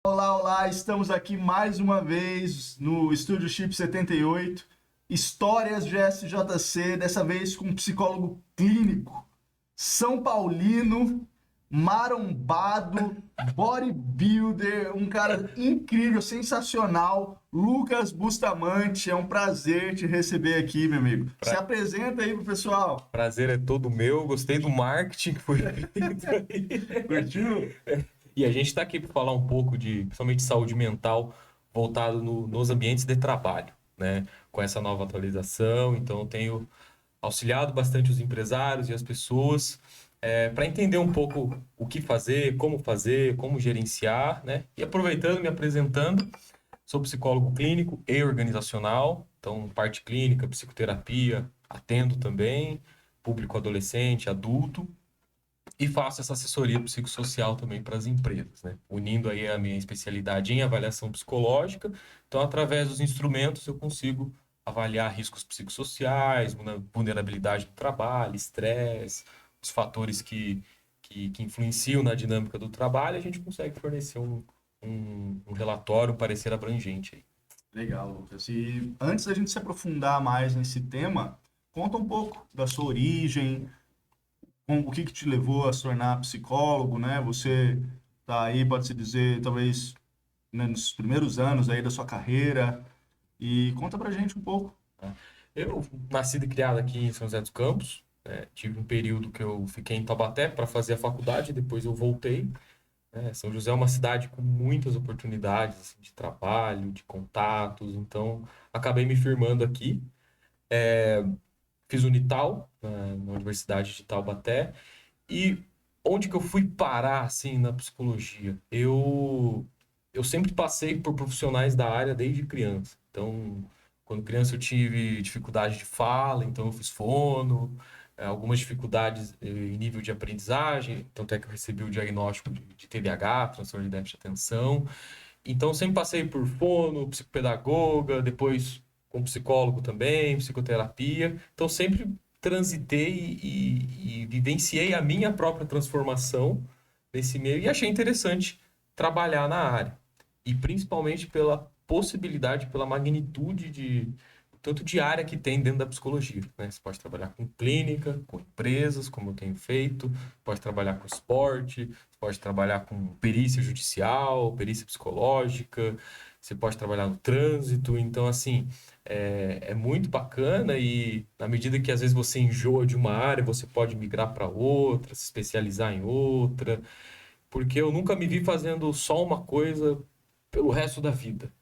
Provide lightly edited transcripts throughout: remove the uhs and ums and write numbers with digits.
Olá, olá, estamos aqui mais uma vez no Estúdio Chip 78, Histórias de SJC, dessa vez com um psicólogo clínico, São Paulino, marombado, bodybuilder, um cara incrível, sensacional, Lucas Bustamante. É um prazer te receber aqui, meu amigo. Se Pra- apresenta aí pro pessoal. Prazer é todo meu, gostei do marketing que foi feito aí. Curtiu? E a gente está aqui para falar um pouco de, principalmente, saúde mental voltado nos ambientes de trabalho, né? Com essa nova atualização, então eu tenho auxiliado bastante os empresários e as pessoas para entender um pouco o que fazer, como gerenciar, né? E aproveitando, me apresentando, sou psicólogo clínico e organizacional, então parte clínica, psicoterapia, atendo também, público adolescente, adulto, e faço essa assessoria psicossocial também para as empresas, né? Unindo aí a minha especialidade em avaliação psicológica, então através dos instrumentos eu consigo avaliar riscos psicossociais, vulnerabilidade do trabalho, estresse, os fatores que influenciam na dinâmica do trabalho, a gente consegue fornecer um relatório, um parecer abrangente aí. Legal, Lucas. E antes da gente se aprofundar mais nesse tema, conta um pouco da sua origem, o que que te levou a se tornar psicólogo, né? Você tá aí, pode-se dizer, talvez, né, nos primeiros anos aí da sua carreira, e conta pra gente um pouco. Tá? Eu nasci e criado aqui em São José dos Campos, né? Tive um período que eu fiquei em Taubaté para fazer a faculdade, depois eu voltei. São José é uma cidade com muitas oportunidades assim, de trabalho, de contatos, então acabei me firmando aqui. Fiz Unital, na Universidade de Taubaté, e onde que eu fui parar assim na psicologia? Eu sempre passei por profissionais da área desde criança. Então, quando criança eu tive dificuldade de fala, então eu fiz fono, algumas dificuldades em nível de aprendizagem, tanto é que eu recebi o diagnóstico de TDAH, transtorno de déficit de atenção. Então, sempre passei por fono, psicopedagoga, depois com psicólogo também, psicoterapia. Então, sempre transitei e vivenciei a minha própria transformação nesse meio e achei interessante trabalhar na área. E principalmente pela possibilidade, pela magnitude de tanto de área que tem dentro da psicologia, né? Você pode trabalhar com clínica, com empresas, como eu tenho feito, pode trabalhar com esporte, você pode trabalhar com perícia judicial, perícia psicológica, você pode trabalhar no trânsito. Então, assim, é muito bacana e na medida que às vezes você enjoa de uma área, você pode migrar para outra, se especializar em outra, porque eu nunca me vi fazendo só uma coisa pelo resto da vida.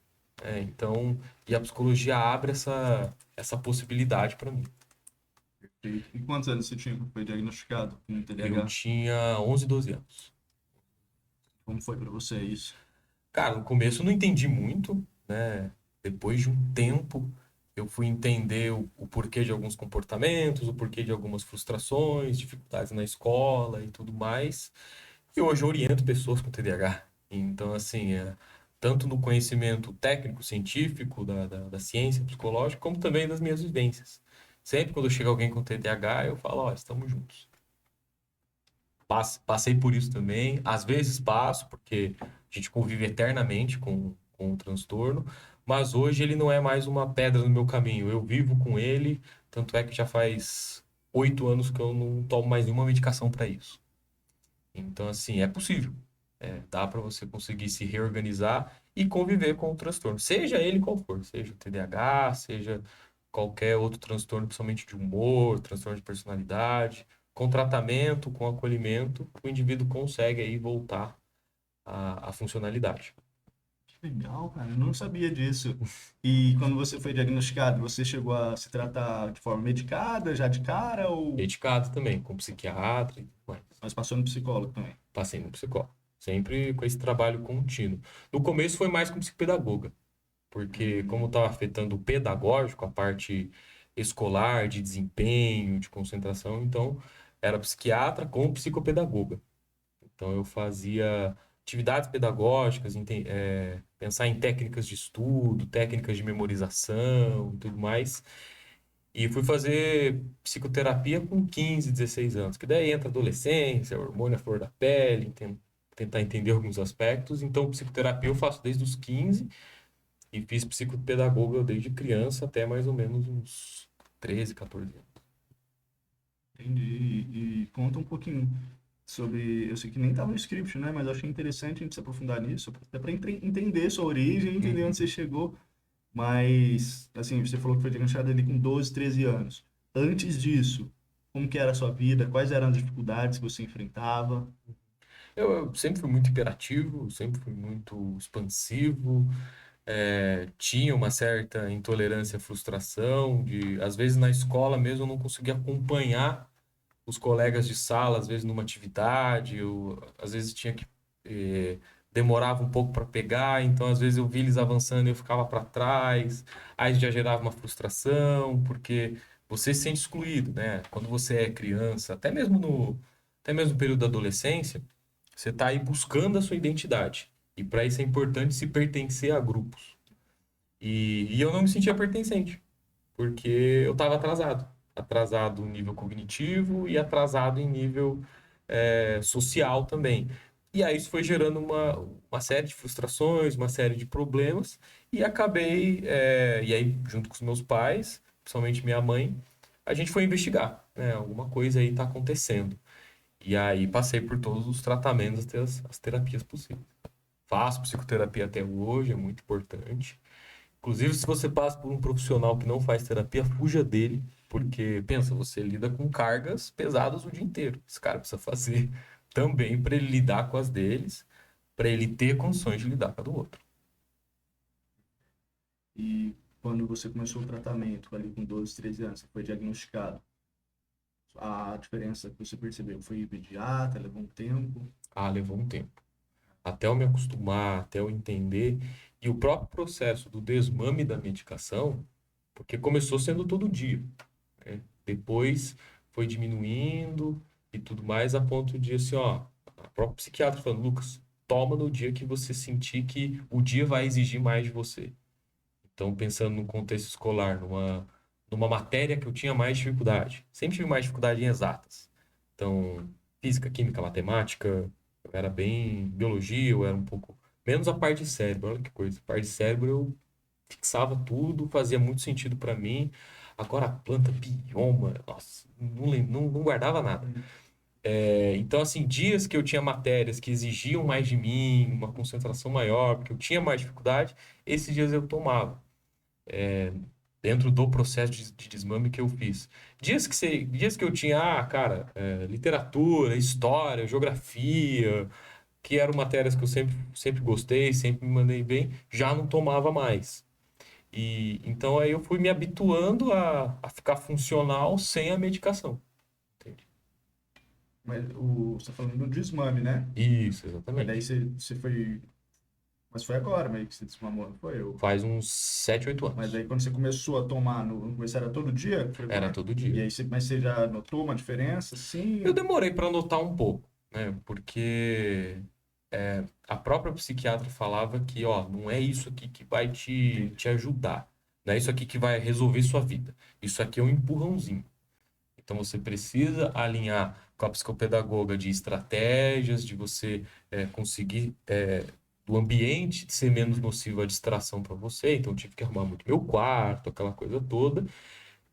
Então, e a psicologia abre essa possibilidade para mim. E quantos anos você tinha quando foi diagnosticado com Eu TDAH? tinha 11, 12 anos. Como foi pra você isso? Cara, no começo eu não entendi muito, né? Depois de um tempo, eu fui entender o porquê de alguns comportamentos, o porquê de algumas frustrações, dificuldades na escola e tudo mais. E hoje eu oriento pessoas com TDAH. Então, assim, tanto no conhecimento técnico, científico, da ciência psicológica, como também das minhas vivências. Sempre quando chega alguém com TDAH, eu falo, ó, estamos juntos. Passei por isso também. Às vezes passo, porque a gente convive eternamente com o transtorno, mas hoje ele não é mais uma pedra no meu caminho. Eu vivo com ele, tanto é que já faz 8 anos que eu não tomo mais nenhuma medicação para isso. Então, assim, é possível. Dá para você conseguir se reorganizar e conviver com o transtorno, seja ele qual for, seja o TDAH, seja qualquer outro transtorno, principalmente de humor, transtorno de personalidade. Com tratamento, com acolhimento, o indivíduo consegue aí voltar à funcionalidade. Que legal, cara, eu não sabia disso. E quando você foi diagnosticado, você chegou a se tratar de forma medicada, já de cara, ou Dedicado também, com psiquiatra e tudo mais. mas passou no psicólogo também? Passei no psicólogo. Sempre com esse trabalho contínuo. No começo foi mais com psicopedagoga, porque como Hum. estava afetando o pedagógico, a parte escolar, de desempenho, de concentração, então era psiquiatra com psicopedagoga. Então eu fazia atividades pedagógicas, pensar em técnicas de estudo, técnicas de memorização e tudo mais. E fui fazer psicoterapia com 15, 16 anos, que daí entra a adolescência, hormônio à flor da pele, tentar entender alguns aspectos. Então, psicoterapia eu faço desde os 15 e fiz psicopedagoga desde criança até mais ou menos uns 13, 14 anos. Entendi. E conta um pouquinho sobre. Eu sei que nem estava no script, né? Mas eu achei interessante a gente se aprofundar nisso, até para entender sua origem, entender onde você chegou. Mas, assim, você falou que foi diagnosticado ali com 12, 13 anos. Antes disso, como que era a sua vida? Quais eram as dificuldades que você enfrentava? Eu sempre fui muito hiperativo, sempre fui muito expansivo, tinha uma certa intolerância à frustração, às vezes na escola mesmo eu não conseguia acompanhar os colegas de sala, às vezes numa atividade, às vezes tinha que demorava um pouco para pegar, então às vezes eu vi eles avançando e eu ficava para trás, aí já gerava uma frustração, porque você se sente excluído, né? Quando você é criança, até mesmo no período da adolescência, você está aí buscando a sua identidade. E para isso é importante se pertencer a grupos. E eu não me sentia pertencente, porque eu estava atrasado. Atrasado em nível cognitivo e atrasado em nível social também. E aí isso foi gerando uma série de frustrações, uma série de problemas, e acabei, e aí junto com os meus pais, principalmente minha mãe, a gente foi investigar, né? Alguma coisa aí está acontecendo. E aí passei por todos os tratamentos, até as terapias possíveis. Faço psicoterapia até hoje, é muito importante. Inclusive, se você passa por um profissional que não faz terapia, fuja dele, porque, pensa, você lida com cargas pesadas o dia inteiro. Esse cara precisa fazer também para ele lidar com as deles, para ele ter condições de lidar com a do outro. E quando você começou o tratamento, ali com 12, 13 anos, você foi diagnosticado, a diferença que você percebeu foi imediata, levou um tempo? Ah, levou um tempo. Até eu me acostumar, até eu entender. E o próprio processo do desmame da medicação, porque começou sendo todo dia, né? Depois foi diminuindo e tudo mais, a ponto de assim, ó, a própria psiquiatra falando, Lucas, toma no dia que você sentir que o dia vai exigir mais de você. Então, pensando no contexto escolar, numa matéria que eu tinha mais dificuldade. Sempre tive mais dificuldade em exatas. Então, física, química, matemática, eu era bem biologia, eu era um pouco menos a parte de cérebro, olha que coisa. A parte de cérebro eu fixava tudo, fazia muito sentido para mim. Agora a planta, bioma, nossa, não guardava nada. Então, assim, dias que eu tinha matérias que exigiam mais de mim, uma concentração maior, porque eu tinha mais dificuldade, esses dias eu tomava dentro do processo de desmame que eu fiz. Dias que eu tinha, cara, literatura, história, geografia, que eram matérias que eu sempre gostei, sempre me mandei bem, já não tomava mais. E então aí eu fui me habituando a ficar funcional sem a medicação. Entende? Mas você está falando do desmame, né? Isso, Mas daí exatamente. você foi. Mas foi agora meio que você desmamou, não foi eu? Faz uns 7, 8 Mas anos. daí quando você começou a tomar, no começo era todo dia? Era todo E dia. aí mas você já notou uma diferença? Eu Sim. demorei para notar um pouco, né? Porque a própria psiquiatra falava que, ó, não é isso aqui que vai te ajudar. Não é isso aqui que vai resolver sua vida. Isso aqui é um empurrãozinho. Então você precisa alinhar com a psicopedagoga de estratégias, de você conseguir do ambiente ser menos nocivo à distração para você. Então eu tive que arrumar muito meu quarto, aquela coisa toda.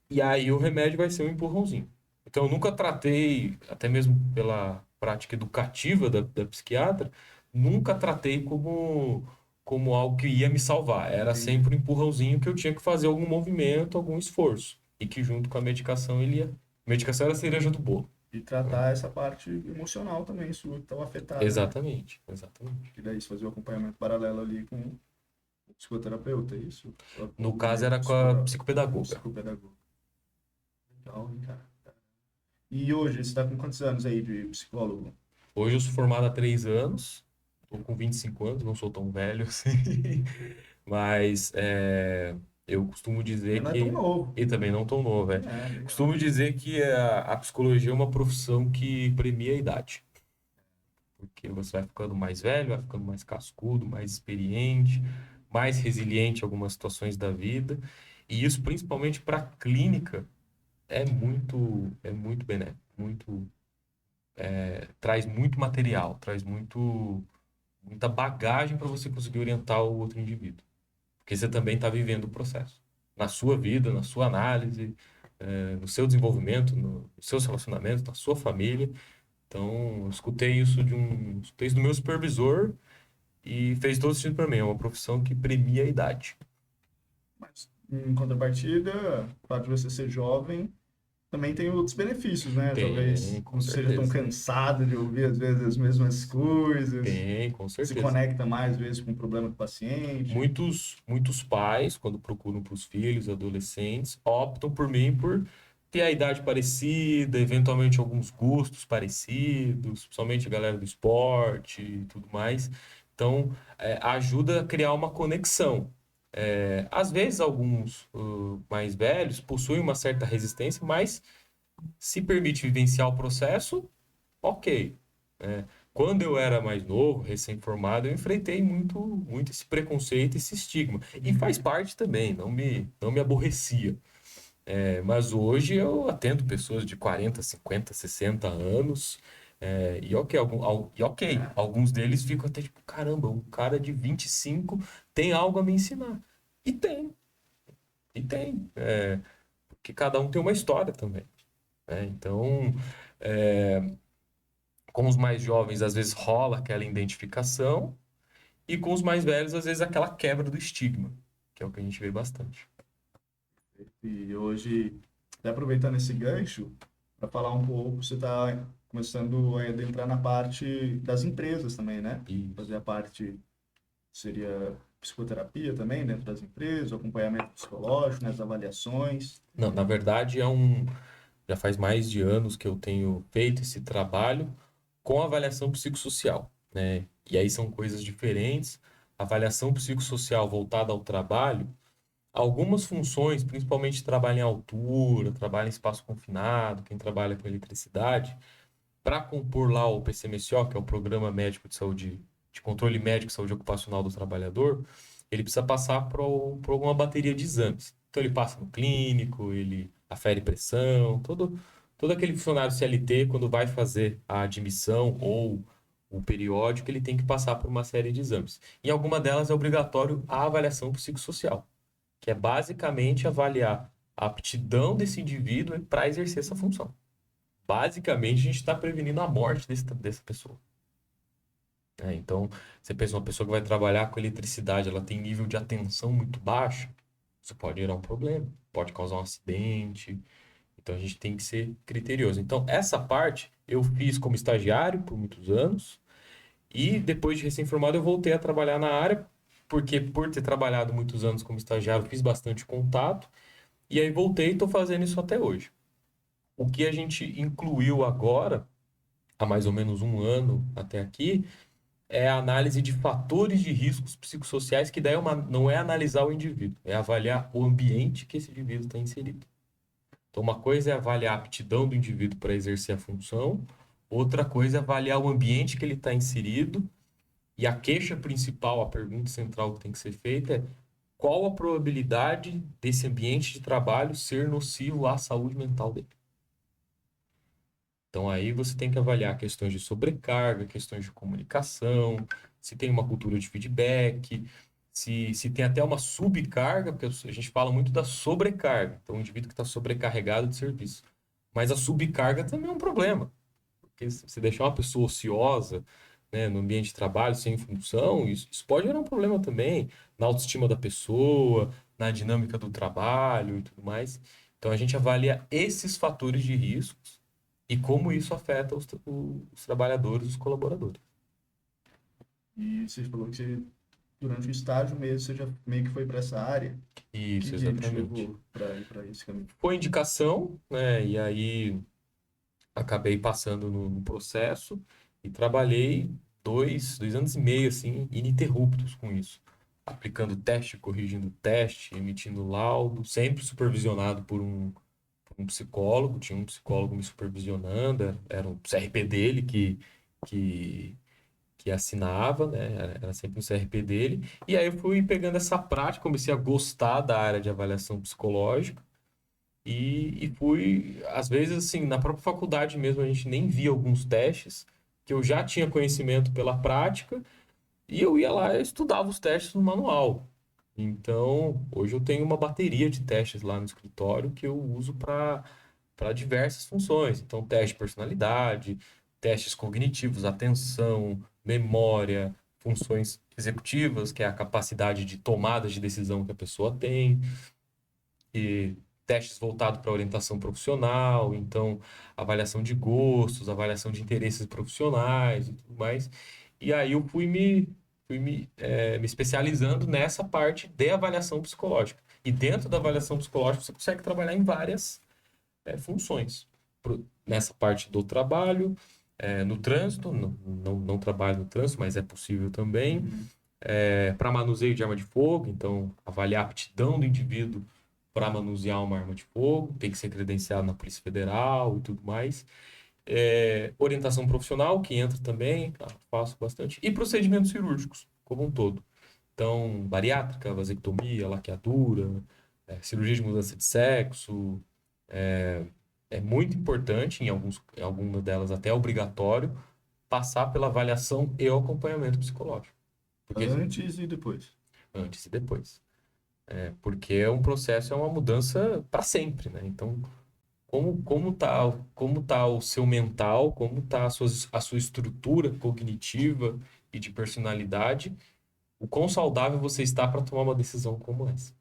E aí o remédio vai ser um empurrãozinho. Então eu nunca tratei, até mesmo pela prática educativa da psiquiatra, nunca tratei como algo que ia me salvar. Era Entendi. sempre um empurrãozinho que eu tinha que fazer algum movimento, algum esforço. E que junto com a medicação ele ia. A medicação era a cereja do bolo. E Né? tratar essa parte emocional também, sua, que estava afetada, né? Exatamente, exatamente. E daí você fazia o acompanhamento paralelo ali com o psicoterapeuta, é isso? Ou No com caso o era com a psicopedagoga. psicopedagogo. Legal, hein, cara. E hoje, você está com quantos anos aí de psicólogo? Hoje eu sou formado há 3 anos, estou com 25 anos, não sou tão velho assim, mas eu costumo Mas dizer não é tão que, novo. e também não tão novo, É, legal. costumo dizer que a psicologia é uma profissão que premia a idade, porque você vai ficando mais velho, vai ficando mais cascudo, mais experiente, mais resiliente em algumas situações da vida, e isso principalmente para a clínica é muito benéfico, muito traz muito material, traz muita bagagem para você conseguir orientar o outro indivíduo. Porque você também está vivendo o processo. Na sua vida, na sua análise, no seu desenvolvimento, nos seus relacionamentos, na sua família. Então, eu escutei isso do meu supervisor e fez todo sentido para mim. É uma profissão que premia a idade. Mas, em contrapartida, o fato de você ser jovem também tem outros benefícios, né? Tem, Talvez com não seja tão certeza. cansado de ouvir, às vezes, as mesmas coisas, Tem, com se certeza. conecta mais, às vezes, com o problema do paciente. Muitos pais, quando procuram para os filhos, adolescentes, optam por mim por ter a idade parecida, eventualmente alguns gostos parecidos, principalmente a galera do esporte e tudo mais. Então, ajuda a criar uma conexão. Às vezes, alguns mais velhos possuem uma certa resistência, mas se permite vivenciar o processo, ok. Quando eu era mais novo, recém-formado, eu enfrentei muito esse preconceito, esse estigma. E faz parte também, não me aborrecia. Mas hoje eu atendo pessoas de 40, 50, 60 anos. E ok, alguns deles ficam até tipo, caramba, um cara de 25 tem algo a me ensinar. E tem, e tem. Porque cada um tem uma história também. Então, é, com os mais jovens, às vezes rola aquela identificação, e com os mais velhos, às vezes aquela quebra do estigma, que é o que a gente vê bastante. E hoje, até aproveitando esse gancho, para falar um pouco, você está começando a adentrar na parte das empresas também, né? Isso. Fazer a parte, seria psicoterapia também dentro das empresas, o acompanhamento psicológico, né, as avaliações. Não, na verdade, já faz mais de anos que eu tenho feito esse trabalho com avaliação psicossocial, né? E aí são coisas diferentes. Avaliação psicossocial voltada ao trabalho, algumas funções, principalmente trabalho em altura, trabalho em espaço confinado, quem trabalha com eletricidade, para compor lá o PCMSO, que é o Programa Médico de Saúde, de Controle Médico de Saúde Ocupacional do Trabalhador, ele precisa passar por alguma bateria de exames. Então ele passa no clínico, ele afere pressão, todo aquele funcionário CLT, quando vai fazer a admissão ou o periódico, ele tem que passar por uma série de exames. Em alguma delas é obrigatório a avaliação psicossocial, que é basicamente avaliar a aptidão desse indivíduo para exercer essa função. Basicamente, a gente está prevenindo a morte dessa pessoa. Então, você pensa uma pessoa que vai trabalhar com eletricidade, ela tem nível de atenção muito baixo, isso pode gerar um problema, pode causar um acidente. Então, a gente tem que ser criterioso. Então, essa parte eu fiz como estagiário por muitos anos e depois de recém-formado eu voltei a trabalhar na área, porque por ter trabalhado muitos anos como estagiário, fiz bastante contato e aí voltei e estou fazendo isso até hoje. O que a gente incluiu agora, há mais ou menos um ano até aqui, é a análise de fatores de riscos psicossociais, que daí não é analisar o indivíduo, é avaliar o ambiente que esse indivíduo está inserido. Então, uma coisa é avaliar a aptidão do indivíduo para exercer a função, outra coisa é avaliar o ambiente que ele está inserido, e a queixa principal, a pergunta central que tem que ser feita é qual a probabilidade desse ambiente de trabalho ser nocivo à saúde mental dele. Então aí você tem que avaliar questões de sobrecarga, questões de comunicação, se tem uma cultura de feedback, se tem até uma subcarga, porque a gente fala muito da sobrecarga, então o indivíduo que está sobrecarregado de serviço. Mas a subcarga também é um problema, porque se você deixar uma pessoa ociosa, né, no ambiente de trabalho, sem função, isso pode gerar um problema também na autoestima da pessoa, na dinâmica do trabalho e tudo mais. Então a gente avalia esses fatores de riscos e como isso afeta os trabalhadores, os colaboradores. E você falou que você, durante o estágio mesmo, você já meio que foi para essa área. O Isso, que te exatamente. levou para ir para esse caminho? Foi indicação, né? E aí acabei passando no processo e trabalhei dois anos e meio, assim, ininterruptos com isso. Aplicando teste, corrigindo teste, emitindo laudo, sempre supervisionado por um psicólogo. Tinha um psicólogo me supervisionando, era o CRP dele que, que assinava, né? Era sempre o CRP dele. E aí eu fui pegando essa prática, comecei a gostar da área de avaliação psicológica. E fui, às vezes, assim, na própria faculdade mesmo, a gente nem via alguns testes, que eu já tinha conhecimento pela prática, e eu ia lá e estudava os testes no manual. Então, hoje eu tenho uma bateria de testes lá no escritório que eu uso para diversas funções. Então, teste de personalidade, testes cognitivos, atenção, memória, funções executivas, que é a capacidade de tomada de decisão que a pessoa tem, e testes voltados para orientação profissional, então avaliação de gostos, avaliação de interesses profissionais e tudo mais. E aí eu me especializando nessa parte de avaliação psicológica. E dentro da avaliação psicológica você consegue trabalhar em várias funções. Nessa parte do trabalho, no trânsito, não trabalho no trânsito, mas é possível também. Uhum. Para manuseio de arma de fogo, então avaliar a aptidão do indivíduo para manusear uma arma de fogo, tem que ser credenciado na Polícia Federal e tudo mais. Orientação profissional, que entra também, tá? Faço bastante. E procedimentos cirúrgicos, como um todo. Então, bariátrica, vasectomia, laqueadura, cirurgia de mudança de sexo. É, é muito importante, em algumas delas até obrigatório, passar pela avaliação e o acompanhamento psicológico. Porque Antes e depois. antes e depois. Porque é um processo, é uma mudança para sempre, né? Então, como tá o seu mental, como tá a sua estrutura cognitiva e de personalidade, o quão saudável você está para tomar uma decisão como essa.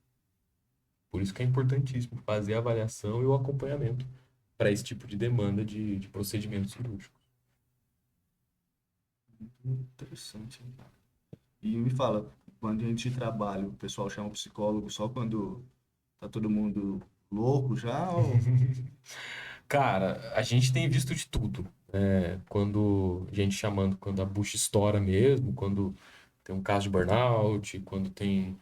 Por isso que é importantíssimo fazer a avaliação e o acompanhamento para esse tipo de demanda de procedimento cirúrgico. Interessante, hein, cara? E me fala, quando a gente trabalha, o pessoal chama psicólogo só quando tá todo mundo louco já? Ou... Cara, a gente tem visto de tudo. Quando a gente chamando, quando a bucha estoura mesmo, quando tem um caso de burnout, quando tem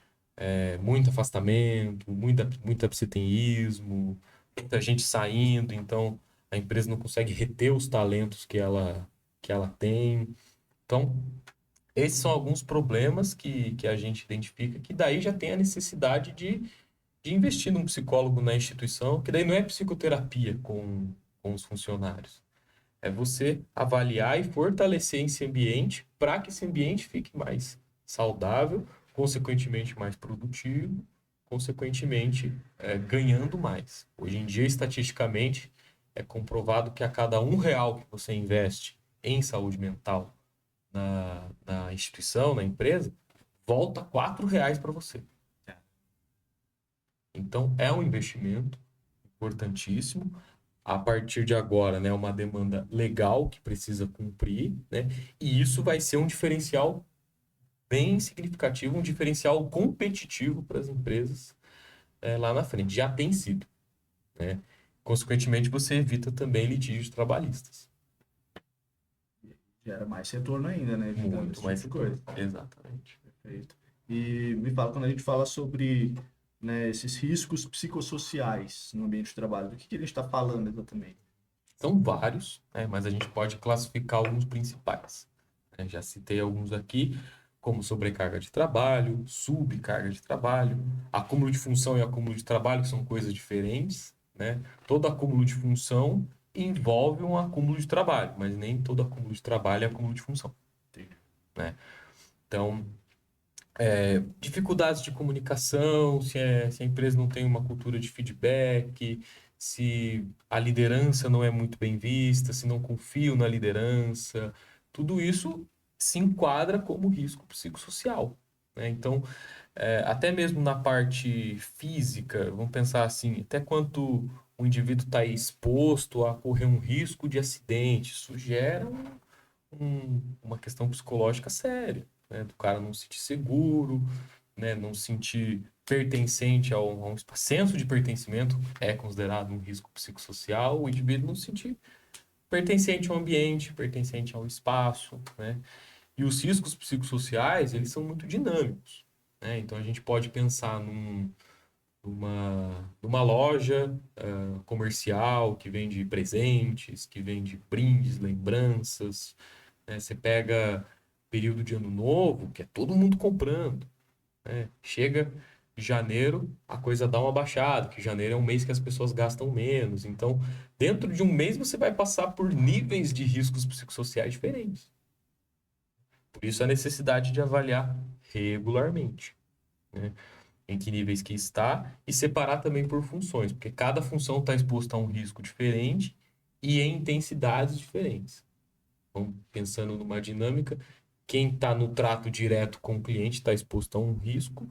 muito afastamento, muito absenteísmo, muita gente saindo, então a empresa não consegue reter os talentos que ela tem. Então, esses são alguns problemas que a gente identifica, que daí já tem a necessidade de investir num psicólogo na instituição, que daí não é psicoterapia com os funcionários. É você avaliar e fortalecer esse ambiente para que esse ambiente fique mais saudável, consequentemente mais produtivo, consequentemente ganhando mais. Hoje em dia, estatisticamente, é comprovado que a cada R$ 1 que você investe em saúde mental na instituição, na empresa, volta R$ 4 para você. Então, é um investimento importantíssimo. A partir de agora, né, uma demanda legal que precisa cumprir, né? E isso vai ser um diferencial bem significativo, um diferencial competitivo para as empresas lá na frente. Já tem sido, né? Consequentemente, você evita também litígios trabalhistas. Gera mais retorno ainda, né? Evitando Muito esse tipo mais de retorno. coisa. Exatamente. Perfeito. E me fala, quando a gente fala sobre, né, esses riscos psicossociais no ambiente de trabalho, do que a gente está falando exatamente? São vários, né? Mas a gente pode classificar alguns principais. Já citei alguns aqui, como sobrecarga de trabalho, subcarga de trabalho, acúmulo de função e acúmulo de trabalho, que são coisas diferentes, né? Todo acúmulo de função envolve um acúmulo de trabalho, mas nem todo acúmulo de trabalho é acúmulo de função, né? Então, dificuldades de comunicação, se a empresa não tem uma cultura de feedback, se a liderança não é muito bem vista, se não confiam na liderança, tudo isso se enquadra como risco psicossocial, né? Então, até mesmo na parte física, vamos pensar assim, até quanto o indivíduo está exposto a correr um risco de acidente, isso gera uma questão psicológica séria, né? Do cara não se sentir seguro, né? Não se sentir pertencente a um espaço. Senso de pertencimento é considerado um risco psicossocial, o indivíduo não se sentir pertencente ao ambiente, pertencente ao espaço, né? E os riscos psicossociais, eles são muito dinâmicos, né? Então a gente pode pensar numa loja comercial que vende presentes, que vende brindes, lembranças, né? Você pega período de ano novo, que é todo mundo comprando, né? Chega janeiro a coisa dá uma baixada, que janeiro é um mês que as pessoas gastam menos. Então, dentro de um mês você vai passar por níveis de riscos psicossociais diferentes. Por isso a necessidade de avaliar regularmente, né? Em que níveis que está e separar também por funções, porque cada função está exposta a um risco diferente e em intensidades diferentes. Então, pensando numa dinâmica, quem está no trato direto com o cliente está exposto a um risco,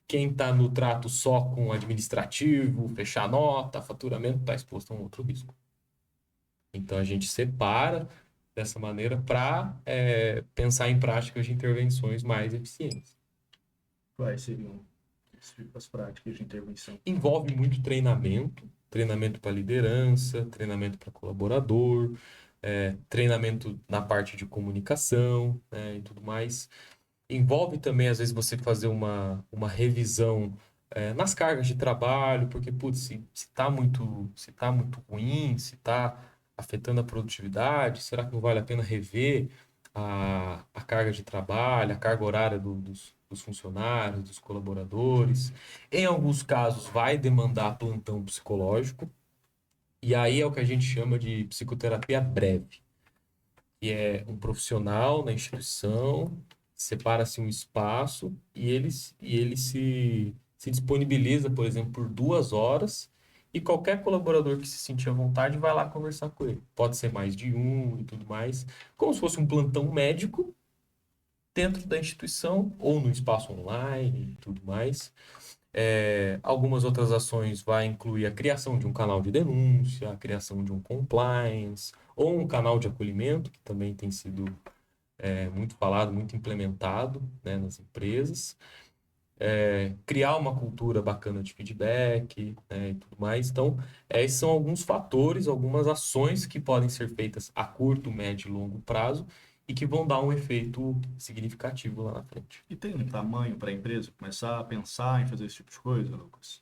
quem está no trato só com o administrativo, fechar nota, faturamento, está exposto a um outro risco. Então a gente separa dessa maneira para pensar em práticas de intervenções mais eficientes. Quais seriam as práticas de intervenção? Envolve muito treinamento, treinamento para liderança, treinamento para colaborador, treinamento na parte de comunicação, né, e tudo mais. Envolve também, às vezes, você fazer uma revisão nas cargas de trabalho, porque, putz, se tá muito ruim, se está afetando a produtividade, será que não vale a pena rever a carga de trabalho, a carga horária dos funcionários, dos colaboradores? Em alguns casos, vai demandar plantão psicológico, e aí é o que a gente chama de psicoterapia breve, que é um profissional na instituição, separa-se um espaço e ele se disponibiliza, por exemplo, por 2 horas, e qualquer colaborador que se sentir à vontade vai lá conversar com ele. Pode ser mais de um e tudo mais, como se fosse um plantão médico dentro da instituição ou no espaço online e tudo mais. Algumas outras ações vai incluir a criação de um canal de denúncia, a criação de um compliance, ou um canal de acolhimento, que também tem sido muito falado, muito implementado, né, nas empresas. Criar uma cultura bacana de feedback, né, e tudo mais. Então, esses são alguns fatores, algumas ações que podem ser feitas a curto, médio e longo prazo e que vão dar um efeito significativo lá na frente. E tem um tamanho para a empresa começar a pensar em fazer esse tipo de coisa, Lucas?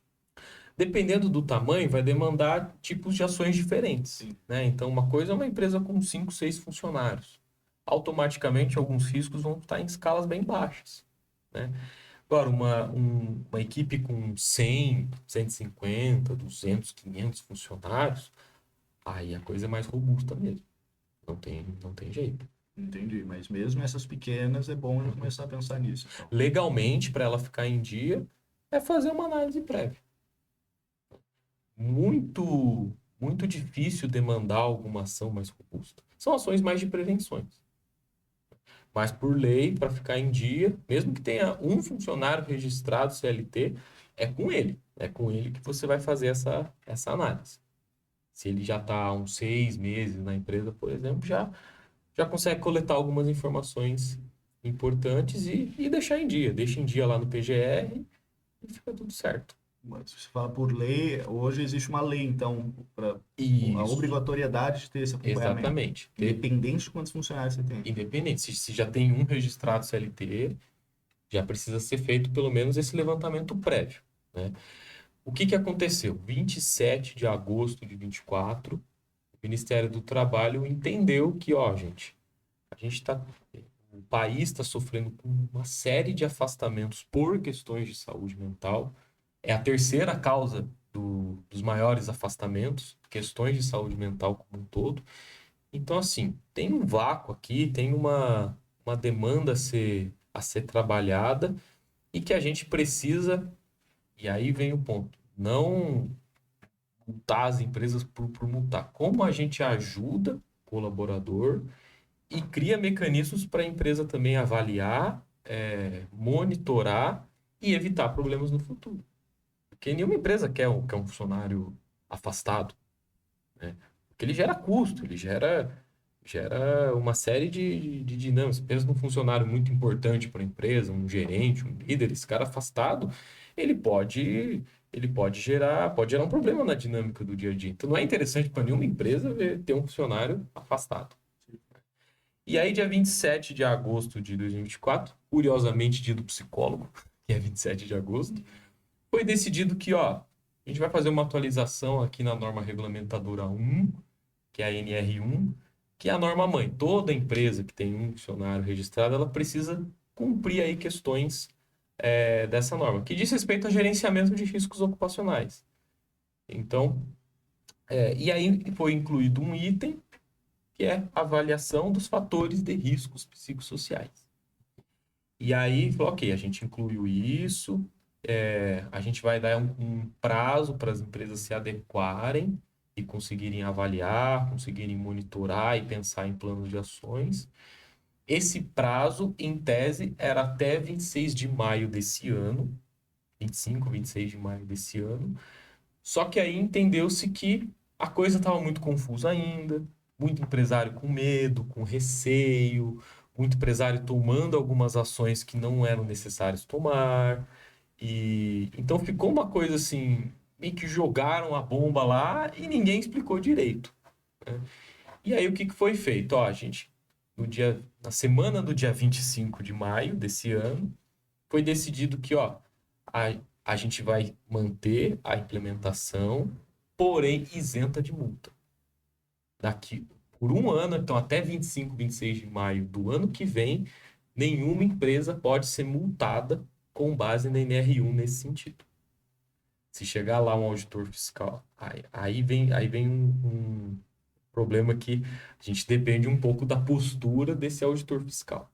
Dependendo do tamanho, vai demandar tipos de ações diferentes, né? Então, uma coisa é uma empresa com 5, 6 funcionários. Automaticamente, alguns riscos vão estar em escalas bem baixas, né? Agora, uma equipe com 100, 150, 200, 500 funcionários, aí a coisa é mais robusta mesmo. Não tem jeito. Entendi, mas mesmo essas pequenas é bom eu começar a pensar nisso, então. Legalmente, para ela ficar em dia, é fazer uma análise prévia. Muito, muito difícil demandar alguma ação mais robusta. São ações mais de prevenções. Mas por lei, para ficar em dia, mesmo que tenha um funcionário registrado CLT, é com ele. É com ele que você vai fazer essa análise. Se ele já está há uns 6 meses na empresa, por exemplo, já consegue coletar algumas informações importantes e deixar em dia. Deixa em dia lá no PGR e fica tudo certo. Mas se você fala por lei, hoje existe uma lei, então, para a Isso, obrigatoriedade de ter esse acompanhamento. exatamente. Independente de quantos funcionários você tem. Independente. Se já tem um registrado CLT, já precisa ser feito pelo menos esse levantamento prévio, né? O que aconteceu? 27 de agosto de 24, o Ministério do Trabalho entendeu que, ó, gente, o país está sofrendo com uma série de afastamentos por questões de saúde mental. É a terceira causa dos maiores afastamentos, questões de saúde mental como um todo. Então, assim, tem um vácuo aqui, tem uma demanda a ser trabalhada e que a gente precisa, e aí vem o ponto, não multar as empresas por multar. Como a gente ajuda o colaborador e cria mecanismos para a empresa também avaliar, monitorar e evitar problemas no futuro. Porque nenhuma empresa quer um funcionário afastado, né? Porque ele gera custo, ele gera uma série de dinâmicas. Pensa num funcionário muito importante para a empresa, um gerente, um líder, esse cara afastado, ele pode gerar um problema na dinâmica do dia a dia. Então não é interessante para nenhuma empresa ter um funcionário afastado. E aí, dia 27 de agosto de 2024, curiosamente, dia do psicólogo, que é 27 de agosto, foi decidido que, ó, a gente vai fazer uma atualização aqui na norma regulamentadora 1, que é a NR1, que é a norma mãe. Toda empresa que tem um funcionário registrado, ela precisa cumprir aí questões dessa norma, que diz respeito ao gerenciamento de riscos ocupacionais. Então, e aí foi incluído um item que é a avaliação dos fatores de riscos psicossociais. E aí, falou, ok, a gente incluiu isso, a gente vai dar um prazo para as empresas se adequarem e conseguirem avaliar, conseguirem monitorar e pensar em planos de ações. Esse prazo, em tese, era até 26 de maio desse ano, 25, 26 de maio desse ano. Só que aí entendeu-se que a coisa estava muito confusa ainda, muito empresário com medo, com receio, muito empresário tomando algumas ações que não eram necessárias tomar. E então ficou uma coisa assim, meio que jogaram a bomba lá e ninguém explicou direito, né? E aí o que foi feito? Ó, gente, na semana do dia 25 de maio desse ano, foi decidido que, ó, a, a gente vai manter a implementação, porém isenta de multa. Daqui por um ano, então até 25, 26 de maio do ano que vem, nenhuma empresa pode ser multada com base na NR1 nesse sentido. Se chegar lá um auditor fiscal, aí vem um problema que a gente depende um pouco da postura desse auditor fiscal.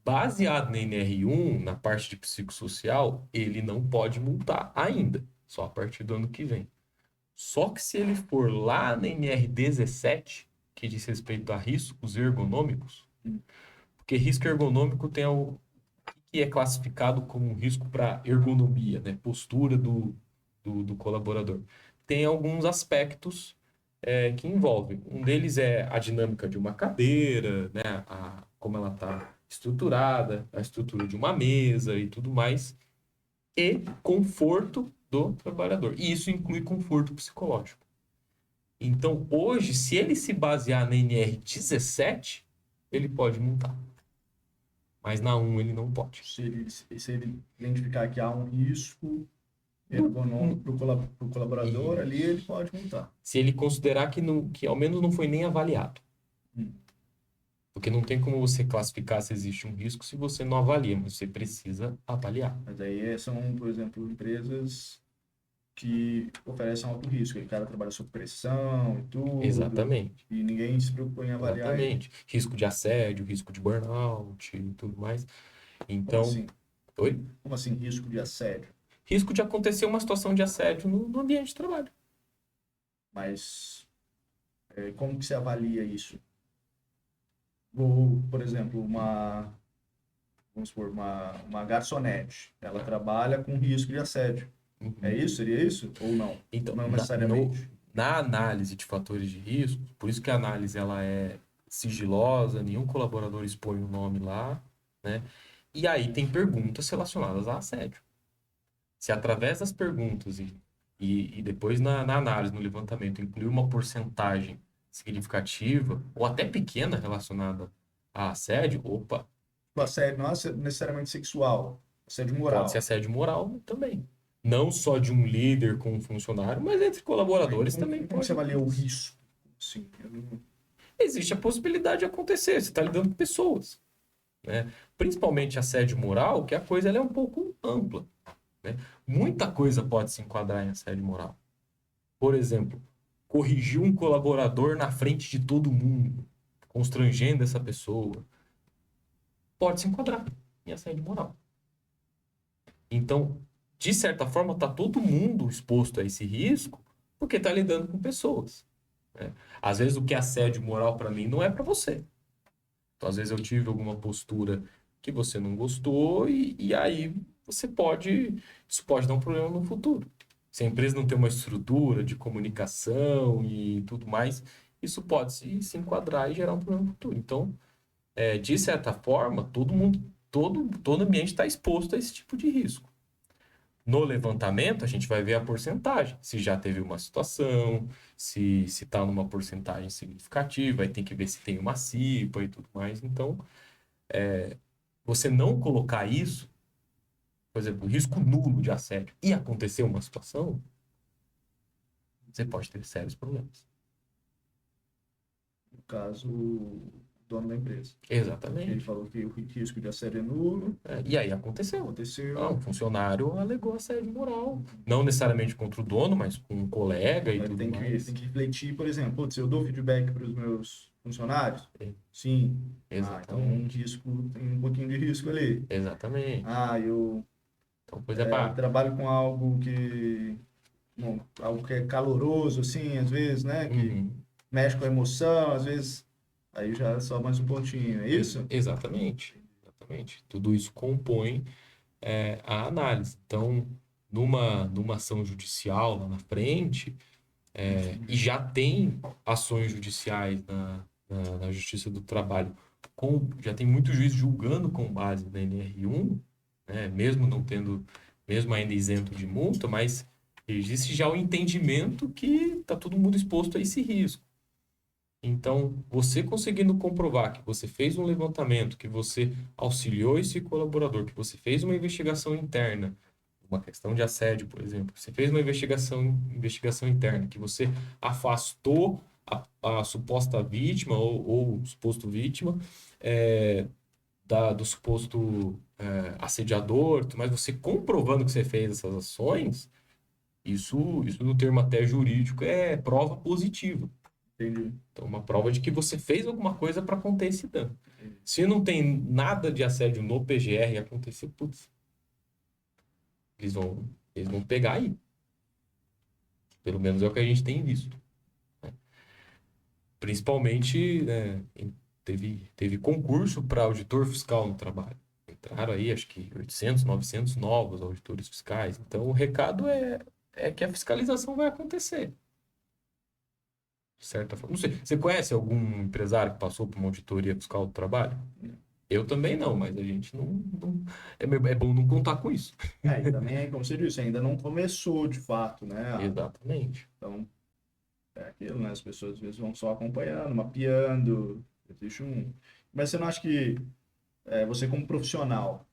Baseado na NR1, na parte de psicossocial, ele não pode multar ainda, só a partir do ano que vem. Só que se ele for lá na NR17, que diz respeito a riscos ergonômicos, porque risco ergonômico tem o que é classificado como um risco para ergonomia, né? Postura do colaborador. Tem alguns aspectos que envolvem. Um deles é a dinâmica de uma cadeira, né? Como ela está estruturada, a estrutura de uma mesa e tudo mais, e conforto do trabalhador. E isso inclui conforto psicológico. Então, hoje, se ele se basear na NR17, ele pode multar. Mas na 1 ele não pode. Se ele identificar que há um risco ergonômico para o colaborador, ali ele pode multar. Se ele considerar que ao menos não foi nem avaliado. Porque não tem como você classificar se existe um risco se você não avalia, mas você precisa avaliar. Mas aí são, por exemplo, empresas que oferecem alto risco. O cara trabalha sob pressão e tudo. Exatamente. E ninguém se preocupa em avaliar. Exatamente. Risco de assédio, risco de burnout e tudo mais. Então, Como assim? Oi? Como assim risco de assédio? Risco de acontecer uma situação de assédio no ambiente de trabalho. Mas como que se avalia isso? Ou, por exemplo, vamos supor, uma garçonete. Ela trabalha com risco de assédio. É isso? Seria isso? Ou não? Então, Não necessariamente. na análise de fatores de risco, por isso que a análise ela é sigilosa, nenhum colaborador expõe o nome lá, né? E aí tem perguntas relacionadas a assédio. Se através das perguntas e depois na análise, no levantamento, incluir uma porcentagem significativa ou até pequena relacionada a assédio, opa, O assédio não é necessariamente sexual, assédio moral. pode ser assédio moral também. Não só de um líder com um funcionário, mas entre colaboradores também Como pode. você avalia o risco? Sim, Existe a possibilidade de acontecer, você está lidando com pessoas, né? Principalmente assédio moral, que a coisa ela é um pouco ampla, né? Muita coisa pode se enquadrar em assédio moral. Por exemplo, corrigir um colaborador na frente de todo mundo, constrangendo essa pessoa, pode se enquadrar em assédio moral. Então, de certa forma, está todo mundo exposto a esse risco porque está lidando com pessoas, né? Às vezes o que é assédio moral para mim não é para você. Então, às vezes eu tive alguma postura que você não gostou e aí isso pode dar um problema no futuro. Se a empresa não tem uma estrutura de comunicação e tudo mais, isso pode se enquadrar e gerar um problema no futuro. Então, de certa forma, todo ambiente está exposto a esse tipo de risco. No levantamento, a gente vai ver a porcentagem. Se já teve uma situação, se está numa porcentagem significativa, aí tem que ver se tem uma CIPA e tudo mais. Então, você não colocar isso, por exemplo, risco nulo de assédio, e acontecer uma situação, você pode ter sérios problemas. no caso, dono da empresa. Exatamente. Ele falou que o risco de assédio é nulo. E aí aconteceu. Aconteceu. Um funcionário alegou assédio moral. Não necessariamente contra o dono, mas com um colega e tudo mais. Tem que refletir, por exemplo, putz, eu dou feedback para os meus funcionários? É. Sim. Então tem um pouquinho de risco ali. Exatamente. Eu Então, por exemplo, trabalho com algo algo que é caloroso, assim, às vezes, né? Que mexe com a emoção, às vezes, aí já é só mais um pontinho, é isso? Exatamente. Tudo isso compõe a análise. Então, numa ação judicial lá na frente, e já tem ações judiciais na Justiça do Trabalho, já tem muito juiz julgando com base na NR1, né, mesmo ainda isento de multa, mas existe já o entendimento que está todo mundo exposto a esse risco. Então, você conseguindo comprovar que você fez um levantamento, que você auxiliou esse colaborador, que você fez uma investigação interna, uma questão de assédio, por exemplo, você fez uma investigação interna, que você afastou a suposta vítima ou o suposto vítima do suposto assediador, mas você comprovando que você fez essas ações, isso no termo até jurídico é prova positiva. Entendi. Então, uma prova de que você fez alguma coisa para conter esse dano. Se não tem nada de assédio no PGR e acontecer, putz, eles vão pegar aí. Pelo menos é o que a gente tem visto. Né? Principalmente, né, teve concurso para auditor fiscal no trabalho. Entraram aí, acho que 800, 900 novos auditores fiscais. Então, o recado é que a fiscalização vai acontecer. De certa forma. Não sei, você conhece algum empresário que passou por uma auditoria fiscal do trabalho? Eu também não, mas a gente não é bom não contar com isso. E também, como você disse, ainda não começou de fato, né? Exatamente. Então, é aquilo, né? As pessoas às vezes vão só acompanhando, mapeando. Existe Mas você não acha que você como profissional,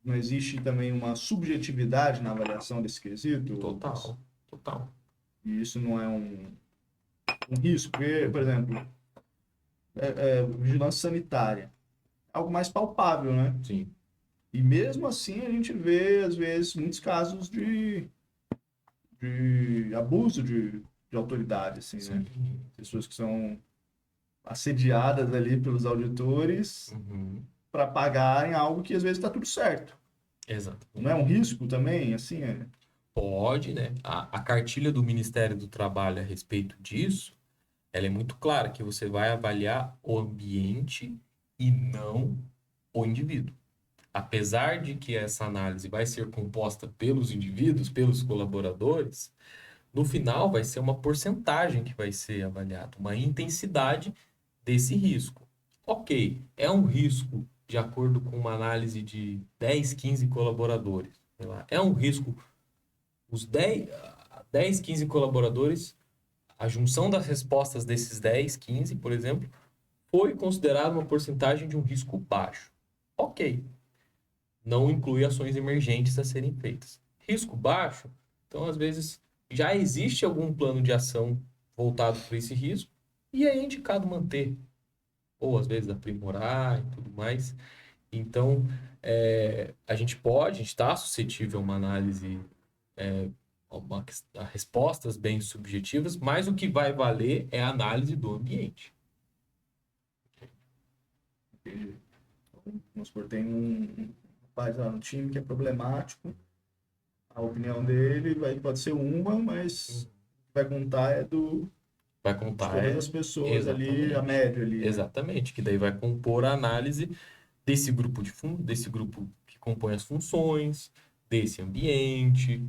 não existe também uma subjetividade na avaliação desse quesito? Total. E isso não é um risco? Porque, por exemplo, vigilância sanitária, algo mais palpável, né? Sim. E mesmo assim a gente vê, às vezes, muitos casos de abuso de autoridade, assim, né? Pessoas que são assediadas ali pelos auditores para pagarem algo que às vezes está tudo certo. Exato. Não é um risco também, assim? Pode, né? A cartilha do Ministério do Trabalho a respeito disso, ela é muito clara, que você vai avaliar o ambiente e não o indivíduo. Apesar de que essa análise vai ser composta pelos indivíduos, pelos colaboradores, no final vai ser uma porcentagem que vai ser avaliada, uma intensidade desse risco. Ok, é um risco de acordo com uma análise de 10, 15 colaboradores. Sei lá, é um risco, os 10, 15 colaboradores, a junção das respostas desses 10, 15, por exemplo, foi considerada uma porcentagem de um risco baixo. Ok, não inclui ações emergentes a serem feitas. Risco baixo, então às vezes já existe algum plano de ação voltado para esse risco e é indicado manter, ou às vezes aprimorar e tudo mais. Então, a gente está suscetível a uma análise, a respostas bem subjetivas, mas o que vai valer é a análise do ambiente. Entendi. Vamos supor, tem um rapaz lá no time que é problemático, a opinião dele pode ser uma, mas o que vai contar é vai contar de todas as pessoas ali, a média ali. Né? Exatamente, que daí vai compor a análise desse grupo desse grupo que compõe as funções, desse ambiente,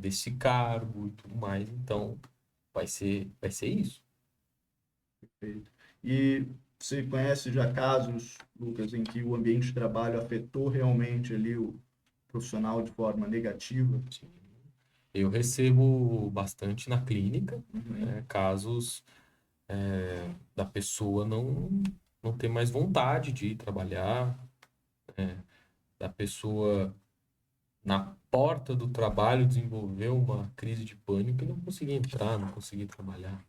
desse cargo e tudo mais. Então, vai ser isso. Perfeito. E você conhece já casos, Lucas, em que o ambiente de trabalho afetou realmente ali o profissional de forma negativa? Sim. Eu recebo bastante na clínica, casos da pessoa não ter mais vontade de ir trabalhar, da pessoa na porta do trabalho desenvolver uma crise de pânico e não conseguir entrar, não conseguir trabalhar.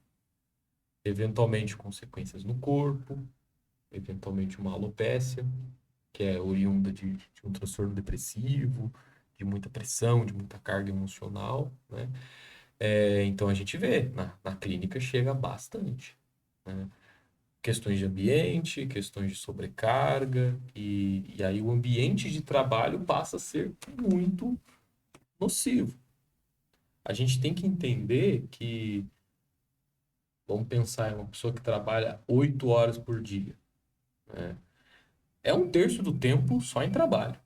Eventualmente consequências no corpo, eventualmente uma alopécia, que é oriunda de um transtorno depressivo, de muita pressão, de muita carga emocional, né? Então a gente vê, na clínica chega bastante, né? Questões de ambiente, questões de sobrecarga, e aí o ambiente de trabalho passa a ser muito nocivo. A gente tem que entender que, vamos pensar em uma pessoa que trabalha 8 horas por dia, né? É um terço do tempo só em trabalho,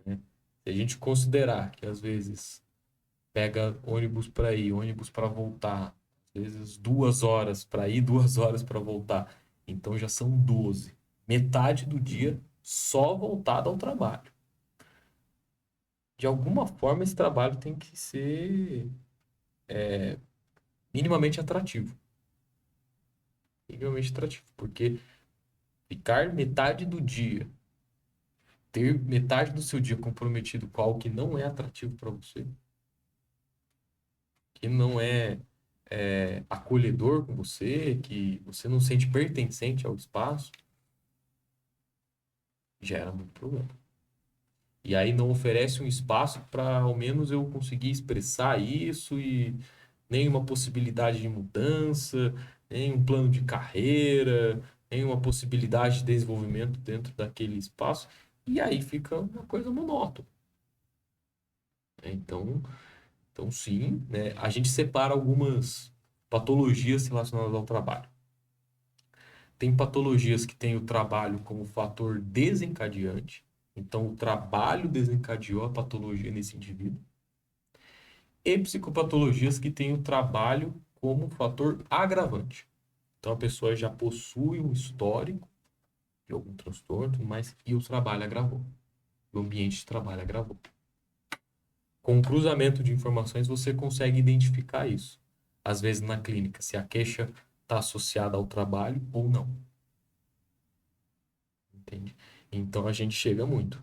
né? Se a gente considerar que às vezes pega ônibus para ir, ônibus para voltar, às vezes 2 horas para ir, 2 horas para voltar, então já são 12. Metade do dia só voltado ao trabalho. De alguma forma, esse trabalho tem que ser minimamente atrativo. Minimamente atrativo, porque ficar metade do dia, ter metade do seu dia comprometido com algo que não é atrativo para você, que não é acolhedor com você, que você não sente pertencente ao espaço, gera muito problema. E aí não oferece um espaço para ao menos eu conseguir expressar isso e nenhuma possibilidade de mudança, nem um plano de carreira, nenhuma possibilidade de desenvolvimento dentro daquele espaço. E aí fica uma coisa monótona, né? Então sim, né, a gente separa algumas patologias relacionadas ao trabalho. Tem patologias que têm o trabalho como fator desencadeante. Então, o trabalho desencadeou a patologia nesse indivíduo. E psicopatologias que têm o trabalho como fator agravante. Então, a pessoa já possui um histórico de algum transtorno, mas e o trabalho agravou. O ambiente de trabalho agravou. Com o cruzamento de informações, você consegue identificar isso. Às vezes, na clínica, se a queixa está associada ao trabalho ou não. Entende? Então a gente chega muito,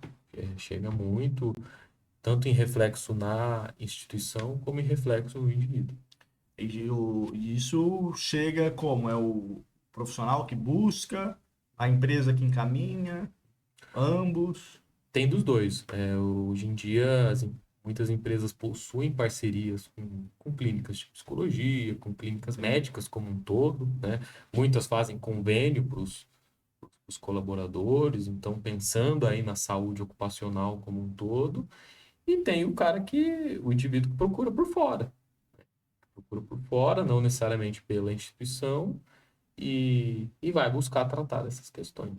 tanto em reflexo na instituição como em reflexo no indivíduo. E isso chega como? É o profissional que busca, a empresa que encaminha, ambos. Tem dos dois. Hoje em dia, muitas empresas possuem parcerias com clínicas de psicologia, com clínicas médicas como um todo, né? Muitas fazem convênio para os colaboradores, então pensando aí na saúde ocupacional como um todo. E tem o indivíduo que procura por fora, não necessariamente pela instituição, e vai buscar tratar dessas questões.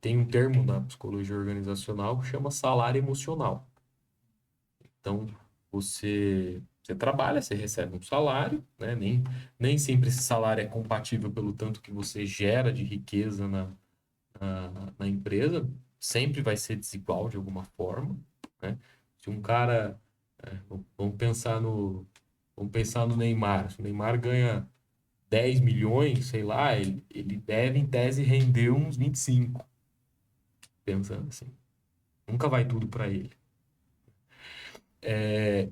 Tem um termo na psicologia organizacional que chama salário emocional. Então, você trabalha, você recebe um salário, né? Nem sempre esse salário é compatível pelo tanto que você gera de riqueza na empresa, sempre vai ser desigual de alguma forma, né? Se um cara, é, vamos pensar no Neymar. Se o Neymar ganha 10 milhões, sei lá, ele deve, em tese, render uns 25, pensando assim. Nunca vai tudo para ele.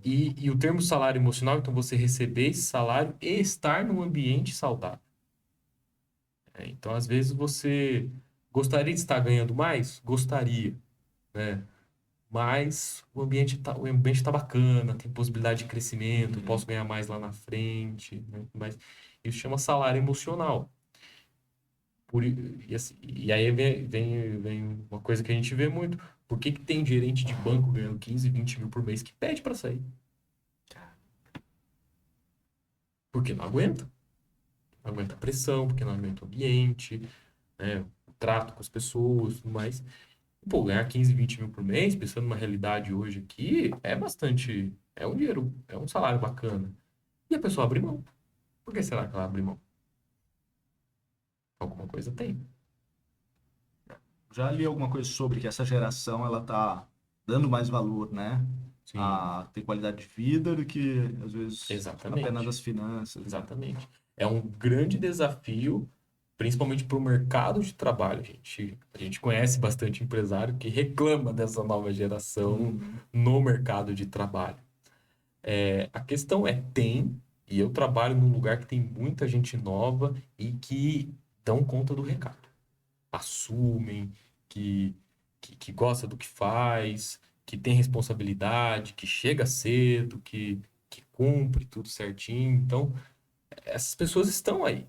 E o termo salário emocional, então você receber esse salário e estar num ambiente saudável. Então, às vezes, você gostaria de estar ganhando mais? Gostaria, né? Mas o ambiente tá bacana, tem possibilidade de crescimento, eu posso ganhar mais lá na frente, né? Mas isso chama salário emocional. E aí vem uma coisa que a gente vê muito. Por que tem gerente de banco ganhando 15, 20 mil por mês que pede para sair? Porque não aguenta. Não aguenta a pressão, porque não aguenta o ambiente, né? O trato com as pessoas, tudo mais. Pô, ganhar 15, 20 mil por mês, pensando numa realidade hoje aqui, é bastante. É um dinheiro, é um salário bacana. E a pessoa abre mão. Por que será que ela abre mão? Alguma coisa tem. Já li alguma coisa sobre que essa geração ela tá dando mais valor, né? Sim, A ter qualidade de vida do que, às vezes, apenas exatamente. as finanças, né? Exatamente. É um grande desafio, principalmente para o mercado de trabalho. A gente conhece bastante empresário que reclama dessa nova geração Uhum. no mercado de trabalho. A questão tem, E eu trabalho num lugar que tem muita gente nova e que dão conta do recado. Assumem, que gosta do que faz, que tem responsabilidade, que chega cedo, que cumpre tudo certinho. Então, essas pessoas estão aí,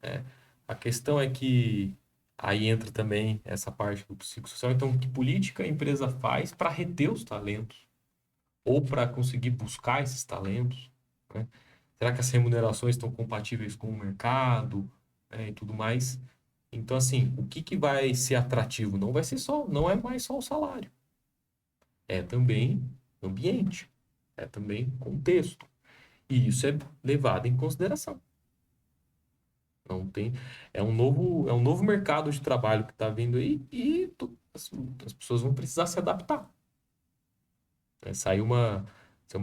né? A questão é que aí entra também essa parte do psicossocial. Então, que política a empresa faz para reter os talentos ou para conseguir buscar esses talentos, né? Será que as remunerações estão compatíveis com o mercado, né, e tudo mais? Então, assim, o que que vai ser atrativo? Não vai ser só, não é mais só o salário. É também ambiente, é também contexto. E isso é levado em consideração. Não tem, é um novo mercado de trabalho que está vindo aí e as pessoas vão precisar se adaptar. Saiu uma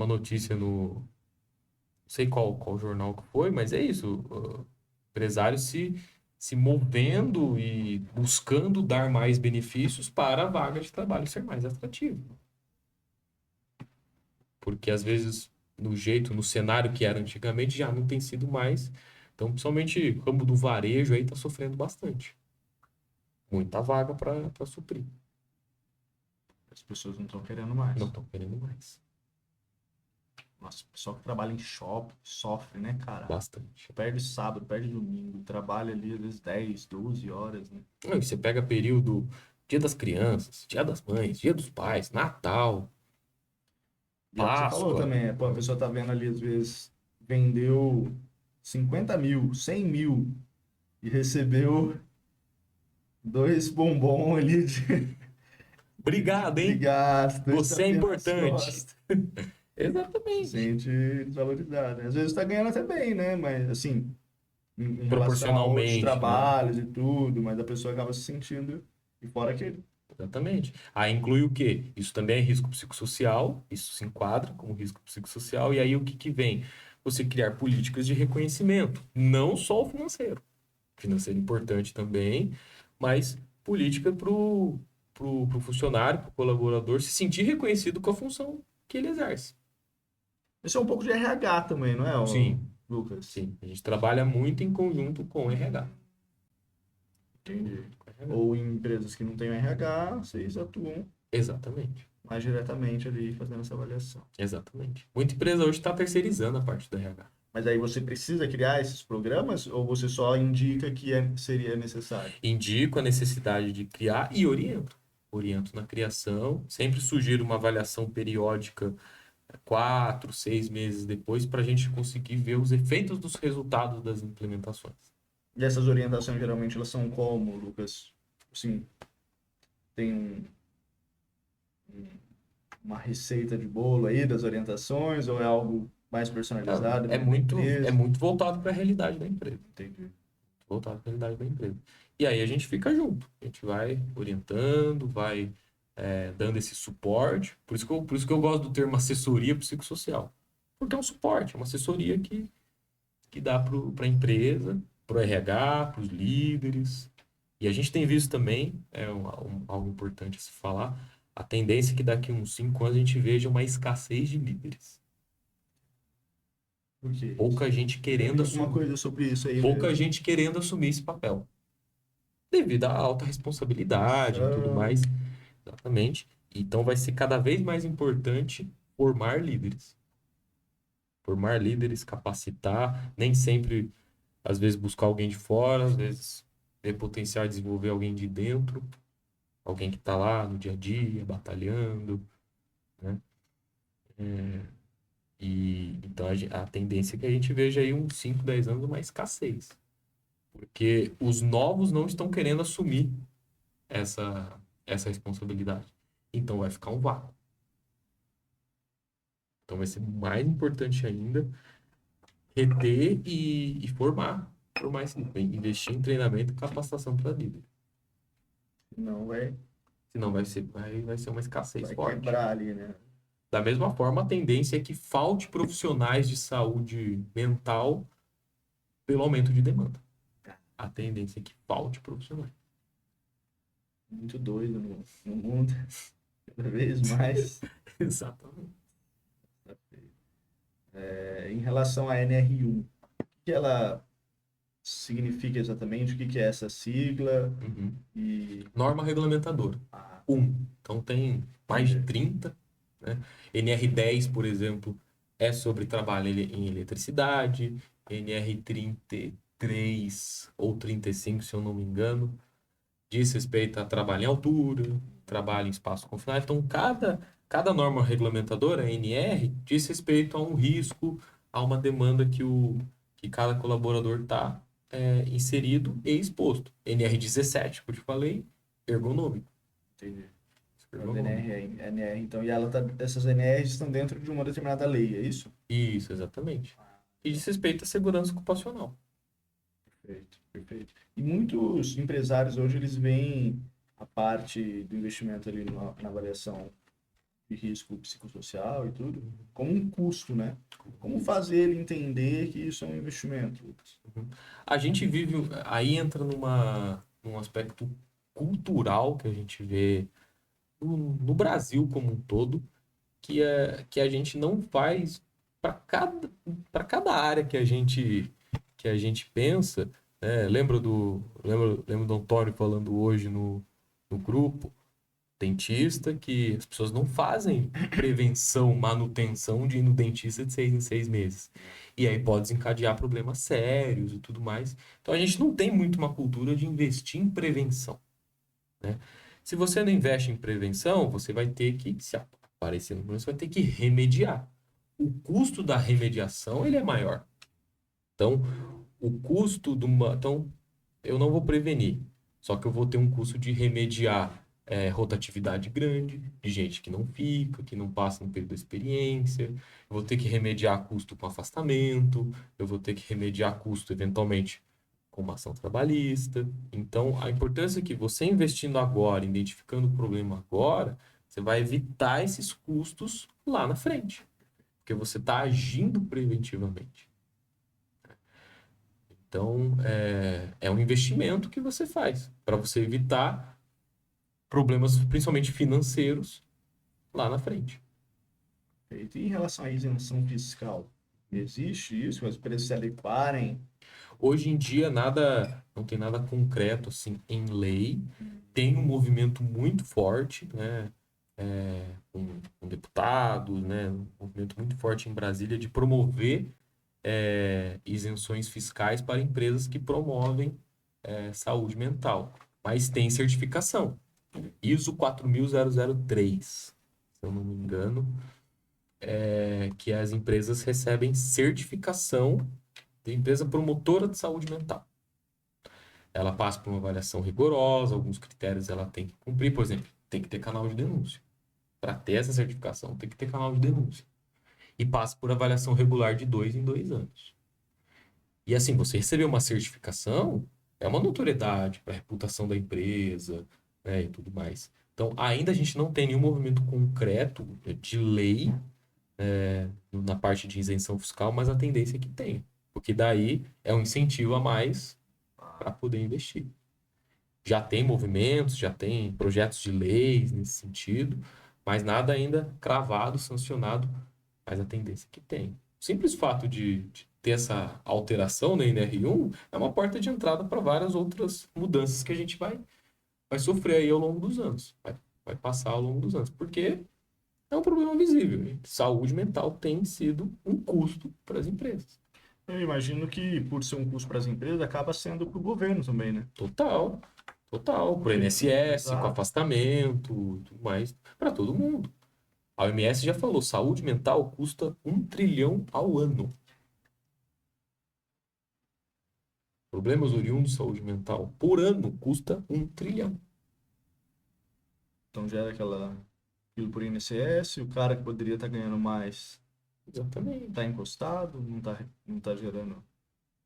notícia no, não sei qual jornal que foi, mas é isso. Empresários se movendo e buscando dar mais benefícios para a vaga de trabalho ser mais atrativa. Porque às vezes, no cenário que era antigamente, já não tem sido mais. Então, principalmente o ramo do varejo aí está sofrendo bastante. Muita vaga para suprir. As pessoas não estão querendo Não mais. estão querendo mais. Nossa, o pessoal que trabalha em shopping sofre, né, cara? Bastante. Perde sábado, perde domingo, trabalha ali às vezes 10, 12 horas, né? Não, e você pega período Dia das Crianças, Dia das Mães, Dia dos Pais, Natal, E é o que você falou Páscoa. também, pô, a pessoa tá vendo ali, às vezes, vendeu 50 mil, 100 mil e recebeu dois bombons ali Obrigado, de hein? gasto, dois Você é tapinhas nas importante. costas. Se Exatamente. sente desvalorizado, né? Às vezes tá ganhando até bem, né? Mas, assim, em relação a outros Proporcionalmente, né? trabalhos e tudo, mas a pessoa acaba se sentindo e fora aquele. Exatamente. Aí inclui o quê? Isso também é risco psicossocial, isso se enquadra como risco psicossocial, e aí o que que vem? Você criar políticas de reconhecimento, não só o financeiro. Financeiro importante também, mas política pro funcionário, pro colaborador se sentir reconhecido com a função que ele exerce. Esse é um pouco de RH também, não é, Sim, Lucas? sim. A gente trabalha muito em conjunto com o RH. Entendi. Com o RH. Ou em empresas que não têm RH, vocês atuam Exatamente. mais diretamente ali fazendo essa avaliação. Exatamente. Muita empresa hoje está terceirizando a parte do RH. Mas aí você precisa criar esses programas ou você só indica que seria necessário? Indico a necessidade de criar e oriento. Oriento na criação, sempre sugiro uma avaliação periódica 4, 6 meses depois para a gente conseguir ver os efeitos dos resultados das implementações. E essas orientações geralmente elas são como, Lucas? Assim, tem uma receita de bolo aí das orientações ou é algo mais personalizado É, da é empresa? muito voltado para a realidade da empresa. Entendi. Voltado para a realidade da empresa. E aí a gente fica junto, a gente vai orientando, vai dando esse suporte. Por isso que eu gosto do termo assessoria psicossocial. Porque é um suporte, é uma assessoria que dá para a empresa, para o RH, para os líderes. E a gente tem visto também, algo importante a se falar, a tendência é que daqui a uns 5 anos a gente veja uma escassez de líderes. Por que isso? Pouca gente Eu querendo vi alguma assumir, coisa sobre isso aí pouca mesmo. gente querendo assumir esse papel. Devido à alta responsabilidade e tudo Pressão. mais. Exatamente. Então vai ser cada vez mais importante formar líderes. Formar líderes, capacitar, nem sempre, às vezes, buscar alguém de fora, às vezes ver potencial de desenvolver alguém de dentro, alguém que está lá no dia a dia, batalhando, né? E então a tendência é que a gente veja aí uns 5, 10 anos uma escassez. Porque os novos não estão querendo assumir essa responsabilidade. Então vai ficar um vácuo. Então vai ser mais importante ainda reter e formar. Formar investir em treinamento e capacitação para líder. Não vai, Senão vai ser uma escassez vai forte. quebrar ali, né? Da mesma forma, a tendência é que falte profissionais de saúde mental pelo aumento de demanda. A tendência é que falte profissionais. Muito doido no mundo, cada vez mais. Exatamente. Em relação à NR1, o que ela significa exatamente? O que é essa sigla? Uhum. E. Norma regulamentadora. Ah, Então tem mais de entendi. 30, né? NR10, por exemplo, é sobre trabalho em eletricidade. NR33 ou 35, se eu não me engano, diz respeito a trabalho em altura, trabalho em espaço confinado. Então, cada norma regulamentadora, NR, diz respeito a um risco, a uma demanda que cada colaborador está inserido e exposto. NR17, que eu te falei, ergonômico. Entendi. As Ergonômico. NR, então, essas NRs estão dentro de uma determinada lei, é isso? Isso, exatamente. E diz respeito à segurança ocupacional. Perfeito, perfeito. E muitos empresários hoje eles veem a parte do investimento ali na avaliação de risco psicossocial e tudo como um custo, né? Como fazer ele entender que isso é um investimento, Lucas? A gente vive, aí entra num aspecto cultural que a gente vê no Brasil como um todo, que a gente não faz para cada área que a gente pensa, né? Lembro do Antônio falando hoje no grupo, dentista, que as pessoas não fazem prevenção, manutenção de ir no dentista de 6 em 6 meses. E aí pode desencadear problemas sérios e tudo mais. Então a gente não tem muito uma cultura de investir em prevenção, né? Se você não investe em prevenção, você vai ter que, se aparecer no problema, você vai ter que remediar. O custo da remediação, ele é maior. Então, o custo de uma... Então, eu não vou prevenir, só que eu vou ter um custo de remediar rotatividade grande, de gente que não fica, que não passa no período da experiência. Eu vou ter que remediar custo com afastamento, eu vou ter que remediar custo, eventualmente, com uma ação trabalhista. Então, a importância é que você investindo agora, identificando o problema agora, você vai evitar esses custos lá na frente, porque você está agindo preventivamente. Então, é um investimento que você faz para você evitar problemas, principalmente financeiros, lá na frente. Perfeito. E em relação à isenção fiscal, existe isso? As empresas se adequarem? Hoje em dia, não tem nada concreto assim em lei. Tem um movimento muito forte, né? Com deputados, né? Um movimento muito forte em Brasília de promover isenções fiscais para empresas que promovem saúde mental. Mas tem certificação. ISO 4.003, se eu não me engano, que as empresas recebem certificação de empresa promotora de saúde mental. Ela passa por uma avaliação rigorosa, alguns critérios ela tem que cumprir, por exemplo, tem que ter canal de denúncia. Para ter essa certificação, tem que ter canal de denúncia. E passa por avaliação regular de 2 em 2 anos. E assim, você receber uma certificação é uma notoriedade para a reputação da empresa, né, e tudo mais. Então, ainda a gente não tem nenhum movimento concreto de lei na parte de isenção fiscal, mas a tendência é que tenha. Porque daí é um incentivo a mais para poder investir. Já tem movimentos, já tem projetos de leis nesse sentido, mas nada ainda cravado, sancionado, mas a tendência é que tem. O simples fato de ter essa alteração na NR1 é uma porta de entrada para várias outras mudanças que a gente vai sofrer aí ao longo dos anos. Vai passar ao longo dos anos. Porque é um problema visível. E saúde mental tem sido um custo para as empresas. Eu imagino que, por ser um custo para as empresas, acaba sendo para o governo também, né? Total, total. Para o Porque, INSS, com exato. afastamento, tudo mais, para todo mundo. A OMS já falou, saúde mental custa 1 trilhão ao ano. Problemas oriundos de saúde mental por ano custa 1 trilhão. Então gera aquilo por INSS, o cara que poderia estar ganhando mais está Exatamente. encostado, não tá gerando.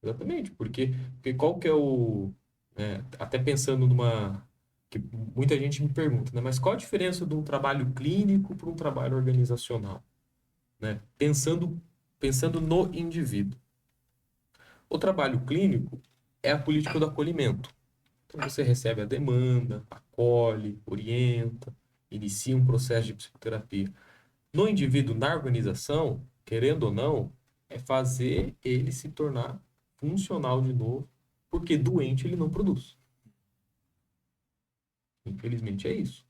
Exatamente. Porque qual que é o... até pensando numa... Que muita gente me pergunta, né? Mas qual a diferença de um trabalho clínico para um trabalho organizacional? Né? Pensando no indivíduo. O trabalho clínico é a política do acolhimento. Então você recebe a demanda, acolhe, orienta, inicia um processo de psicoterapia. No indivíduo, na organização, querendo ou não, é fazer ele se tornar funcional de novo, porque doente ele não produz. Infelizmente é isso.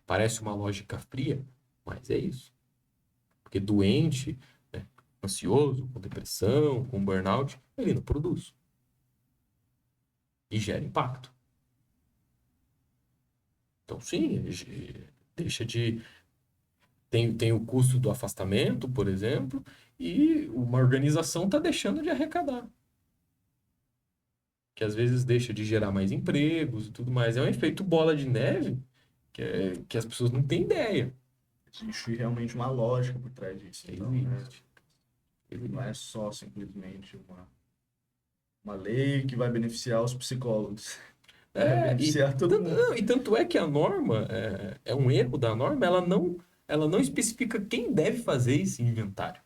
Parece uma lógica fria, mas é isso. Porque doente, né, ansioso, com depressão, com burnout, ele não produz. E gera impacto. Então, sim, deixa de. Tem o custo do afastamento, por exemplo, e uma organização está deixando de arrecadar. Que às vezes deixa de gerar mais empregos e tudo mais. É um efeito bola de neve que as pessoas não têm ideia. Existe realmente uma lógica por trás disso. Então, né? Existe. Não é só simplesmente uma lei que vai beneficiar os psicólogos. Vai É, beneficiar todo mundo. não, e tanto é que a norma, é um erro da norma, ela não especifica quem deve fazer esse inventário.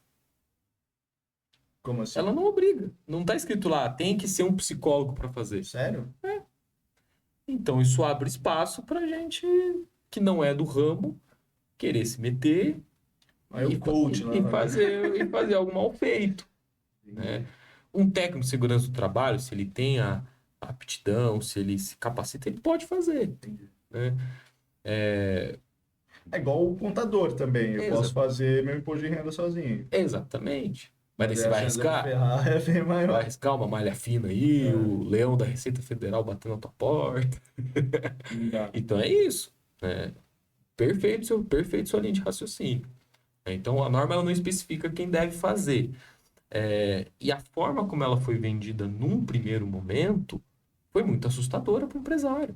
Como assim? Ela não obriga. Não está escrito lá, tem que ser um psicólogo para fazer. Sério? Então isso abre espaço para gente que não é do ramo querer se meter Aí o coach lá. e fazer algo mal feito. Né? Um técnico de segurança do trabalho, se ele tem a aptidão, se ele se capacita, ele pode fazer. Entendi. Né? É igual o contador também. Eu posso Exa- fazer meu imposto de renda sozinho. Exatamente. Mas daí Mas você a vai chance de eu me arriscar? ferrar é bem Vai maior. arriscar uma malha fina aí, o leão da Receita Federal batendo na tua porta. Não dá. Então é isso. Né? Perfeito sua linha de raciocínio. Então a norma ela não especifica quem deve fazer. E a forma como ela foi vendida num primeiro momento foi muito assustadora para o empresário.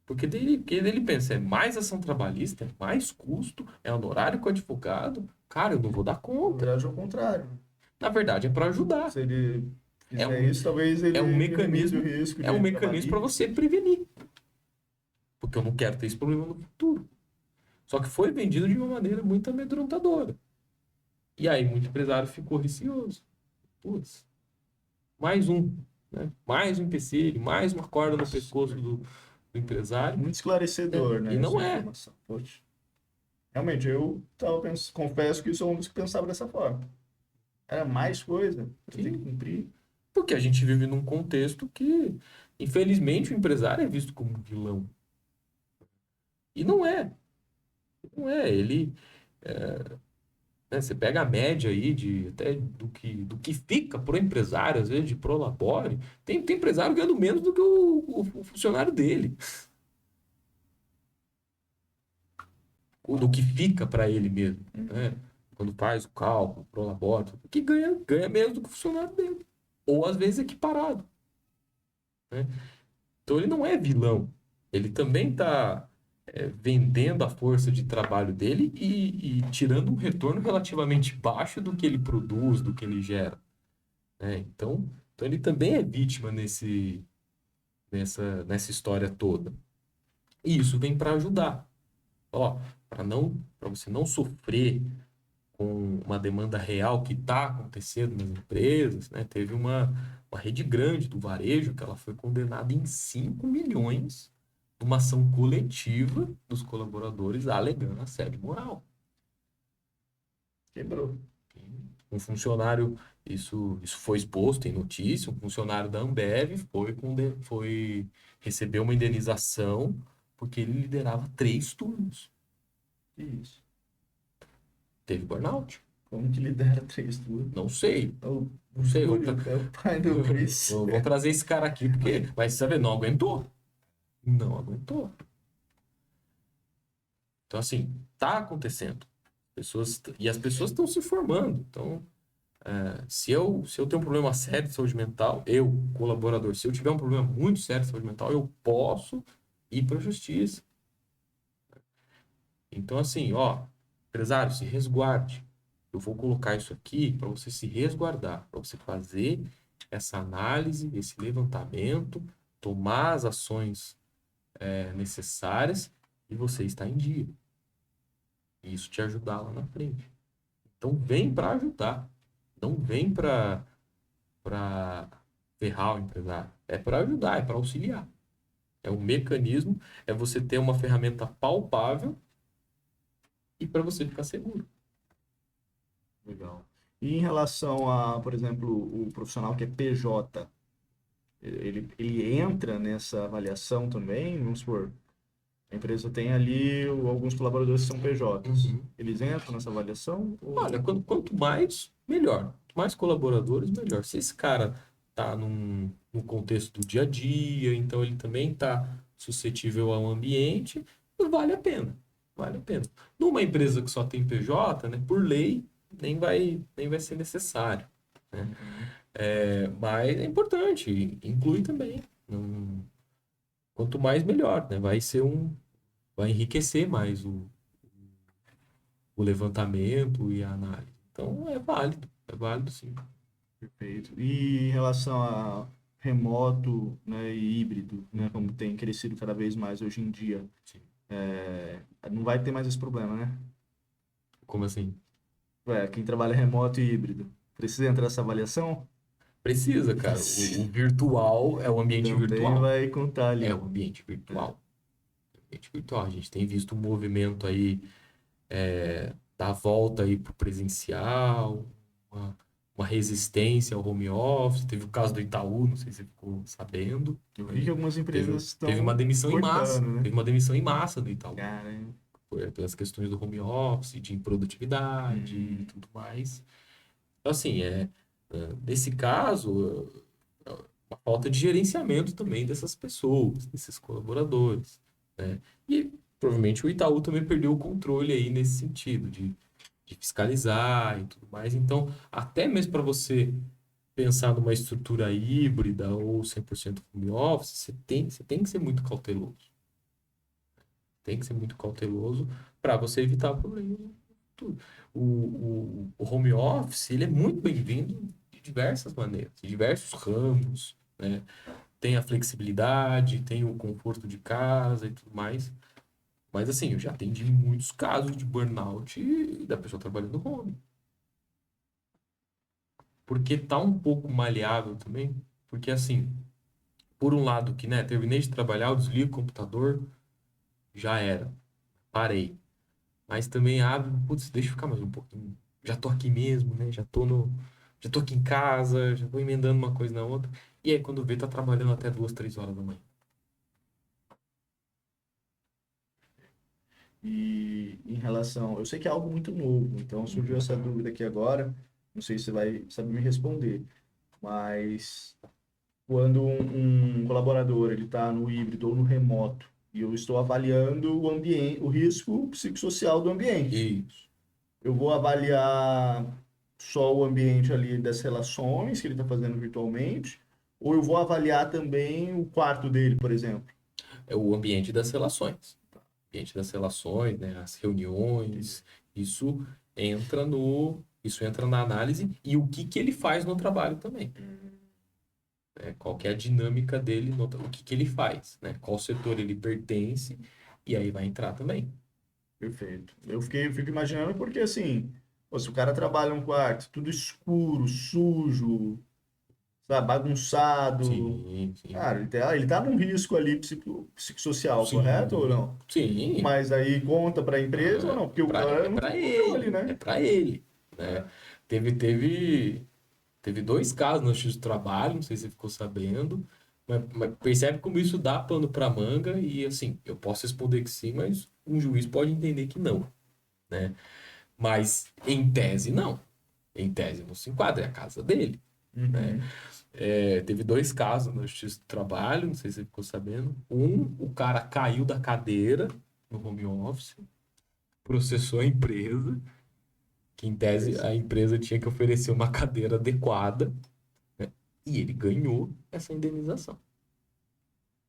Porque daí ele pensa, é mais ação trabalhista, é mais custo, é honorário com o advogado. Cara, eu não vou dar Na conta. verdade, é o contrário. Na verdade, é para ajudar. Se ele É fizer um, isso, talvez ele é um minimize mecanismo, o risco é um de mecanismo para trabalhista. você prevenir. Porque eu não quero ter esse problema no futuro. Só que foi vendido de uma maneira muito amedrontadora. E aí, muito empresário ficou receoso. Putz, mais um, né? Mais um empecilho, mais uma corda no pescoço do empresário. Muito esclarecedor, E né, essa não é. informação. Poxa. Realmente, eu confesso que sou um dos que pensava dessa forma. Era mais coisa, eu tenho que cumprir. Porque a gente vive num contexto que, infelizmente, o empresário é visto como um vilão. E não é. Não é. Ele. Né, você pega a média aí até do que fica pro empresário, às vezes, de prolabore. Tem empresário ganhando menos do que o funcionário dele. Do que fica para ele mesmo. Né? Quando faz o cálculo, prolabore, que ganha menos do que o funcionário dele. Ou às vezes equiparado. Né? Então ele não é vilão. Ele também está vendendo a força de trabalho dele e tirando um retorno relativamente baixo do que ele produz, do que ele gera. Né? Então ele também é vítima nessa história toda. E isso vem para ajudar. Ó, para você não sofrer com uma demanda real que está acontecendo nas empresas, né? Teve uma rede grande do varejo que ela foi condenada em 5 milhões numa ação coletiva dos colaboradores alegando assédio moral. Quebrou. Um funcionário, isso foi exposto em notícia, um funcionário da Ambev recebeu uma indenização porque ele liderava 3 turnos. Que isso? Teve burnout? Como que lidera 3 turnos? Não sei. O Não sei, Júlio, que é o pai do Chris. Vou trazer esse cara aqui, porque. Mas sabe, não aguentou. Não aguentou. Então, assim, tá acontecendo. E as pessoas estão se formando. Então, se eu tenho um problema sério de saúde mental, eu, colaborador, se eu tiver um problema muito sério de saúde mental, eu posso ir para a justiça. Então, assim, ó, empresário, se resguarde. Eu vou colocar isso aqui para você se resguardar, para você fazer essa análise, esse levantamento, tomar as ações necessárias e você está em dia. E isso te ajudar lá na frente. Então, vem para ajudar. Não vem para ferrar o empresário. É para ajudar, é para auxiliar. É um mecanismo, é você ter uma ferramenta palpável e para você ficar seguro. Legal. E em relação a, por exemplo, o profissional que é PJ, ele entra nessa avaliação também? Vamos supor, a empresa tem ali alguns colaboradores que são PJs. Uhum. Eles entram nessa avaliação? Olha, quanto mais, melhor. Quanto mais colaboradores, melhor. Se esse cara tá num contexto do dia a dia, então ele também tá suscetível ao ambiente, vale a pena. Vale a pena. Numa empresa que só tem PJ, né, por lei, nem vai ser necessário, né? Uhum. Mas é importante, inclui também. Quanto mais, melhor, né? Vai enriquecer mais o levantamento e a análise. Então é válido sim. Perfeito. E em relação a remoto, né, e híbrido, né, como tem crescido cada vez mais hoje em dia, Sim. não vai ter mais esse problema, né? Como assim? Quem trabalha remoto e híbrido, precisa entrar nessa avaliação? Precisa, cara. O virtual é o ambiente Também virtual. vai contar É ali. o ambiente virtual. Ambiente virtual. A gente tem visto um movimento aí da volta aí pro presencial, uma, uma resistência ao home office. Teve o caso do Itaú, não sei se você ficou sabendo. Eu vi que algumas Teve, empresas teve uma estão demissão em massa. cortando, né? Teve uma demissão em massa do Itaú. Cara, Pelas questões do home office, de improdutividade e tudo mais. Então, assim, nesse caso, uma falta de gerenciamento também dessas pessoas, desses colaboradores, né? E provavelmente o Itaú também perdeu o controle aí nesse sentido, de fiscalizar e tudo mais. Então, até mesmo para você pensar numa estrutura híbrida ou 100% home office, você tem que ser muito cauteloso. Tem que ser muito cauteloso para você evitar problemas no futuro. O home office, ele é muito bem-vindo de diversas maneiras, de diversos ramos, né? Tem a flexibilidade, tem o conforto de casa e tudo mais. Mas assim, eu já atendi muitos casos de burnout da pessoa trabalhando home. Porque tá um pouco maleável também. Porque assim, por um lado que, né, terminei de trabalhar, eu desligo o computador, já era, parei. Mas também abre, putz, deixa eu ficar mais um pouquinho. Já tô aqui mesmo, né? Já tô aqui em casa, já vou emendando uma coisa na outra. E aí, quando vê, tá trabalhando até 2, 3 horas da manhã. e em relação, eu sei que é algo muito novo, então surgiu essa dúvida aqui agora, não sei se você vai saber me responder, mas quando um colaborador ele está no híbrido ou no remoto e eu estou avaliando o ambiente, o risco psicossocial do ambiente, Isso. eu vou avaliar só o ambiente ali das relações que ele está fazendo virtualmente, ou eu vou avaliar também o quarto dele, por exemplo. É o ambiente das relações. O ambiente das relações, né? As reuniões, isso isso entra na análise e o que que ele faz no trabalho também. Né? Qual que é a dinâmica dele, o que que ele faz, né? Qual setor ele pertence, e aí vai entrar também. Perfeito. Eu fico imaginando porque assim, pô, se o cara trabalha num quarto tudo escuro, sujo, sabe, bagunçado, Sim, sim. cara, ele tá num risco ali psicossocial, correto ou Sim, não? sim. Mas aí conta para a empresa ou Ah, não? Porque o pra, cara é não tem para controle, ele, é né? para ele, É. né? Teve dois casos no X do trabalho, não sei se você ficou sabendo, mas percebe como isso dá pano para manga e assim, eu posso responder que sim, mas um juiz pode entender que não, né? Mas em tese não, em tese não se enquadra, é a casa dele, né? Uhum. Teve dois casos no Justiça do Trabalho, não sei se você ficou sabendo. O cara caiu da cadeira no home office, processou a empresa, que em tese a empresa tinha que oferecer uma cadeira adequada, né? E ele ganhou essa indenização.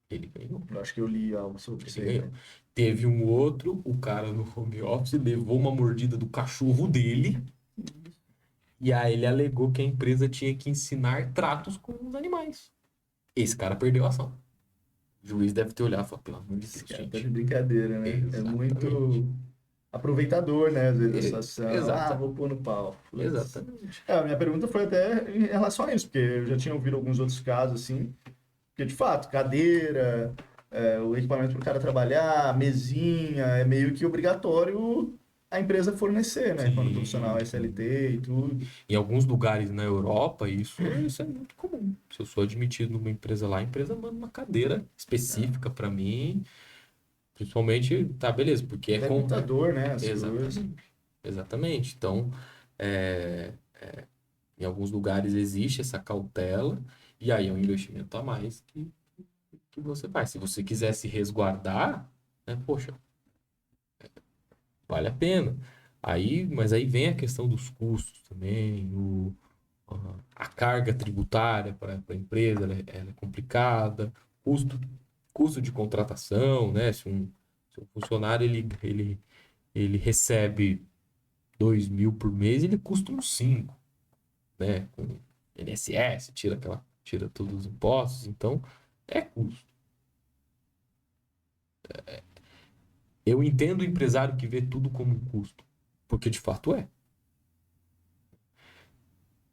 Ele ganhou. Eu acho que eu li algo sobre Ele isso aí, ganhou. né? Teve um outro, o cara no home office levou uma mordida do cachorro dele, e aí ele alegou que a empresa tinha que ensinar tratos com os animais. Esse cara perdeu a ação. O juiz deve ter olhado e falado, pelo amor de Esse Deus, cara tá de gente. brincadeira, né? É Exatamente. muito aproveitador, né? Às vezes a situação. Ah, Exata, vou pôr no pau. Putz. exatamente. A minha pergunta foi até em relação a isso, porque eu já tinha ouvido alguns outros casos assim, porque de fato, cadeira, o equipamento para o cara trabalhar, mesinha, é meio que obrigatório a empresa fornecer, né? Quando o profissional é Sim. CLT e tudo. Em alguns lugares na Europa, isso é muito comum. Se eu sou admitido numa empresa lá, a empresa manda uma cadeira específica para mim, principalmente, tá, beleza, porque é Até com... computador, né? As coisas. Exatamente, exatamente. Então, é, em alguns lugares existe essa cautela, e aí é um investimento a mais que você faz. Se você quiser se resguardar, né, poxa, vale a pena. Aí, mas aí vem a questão dos custos também, a carga tributária para a empresa, ela é complicada, custo de contratação, né? Se um funcionário ele recebe 2.000 por mês, ele custa uns 5, né? Com INSS, tira todos os impostos, então é custo. Eu entendo o empresário que vê tudo como um custo, porque de fato é.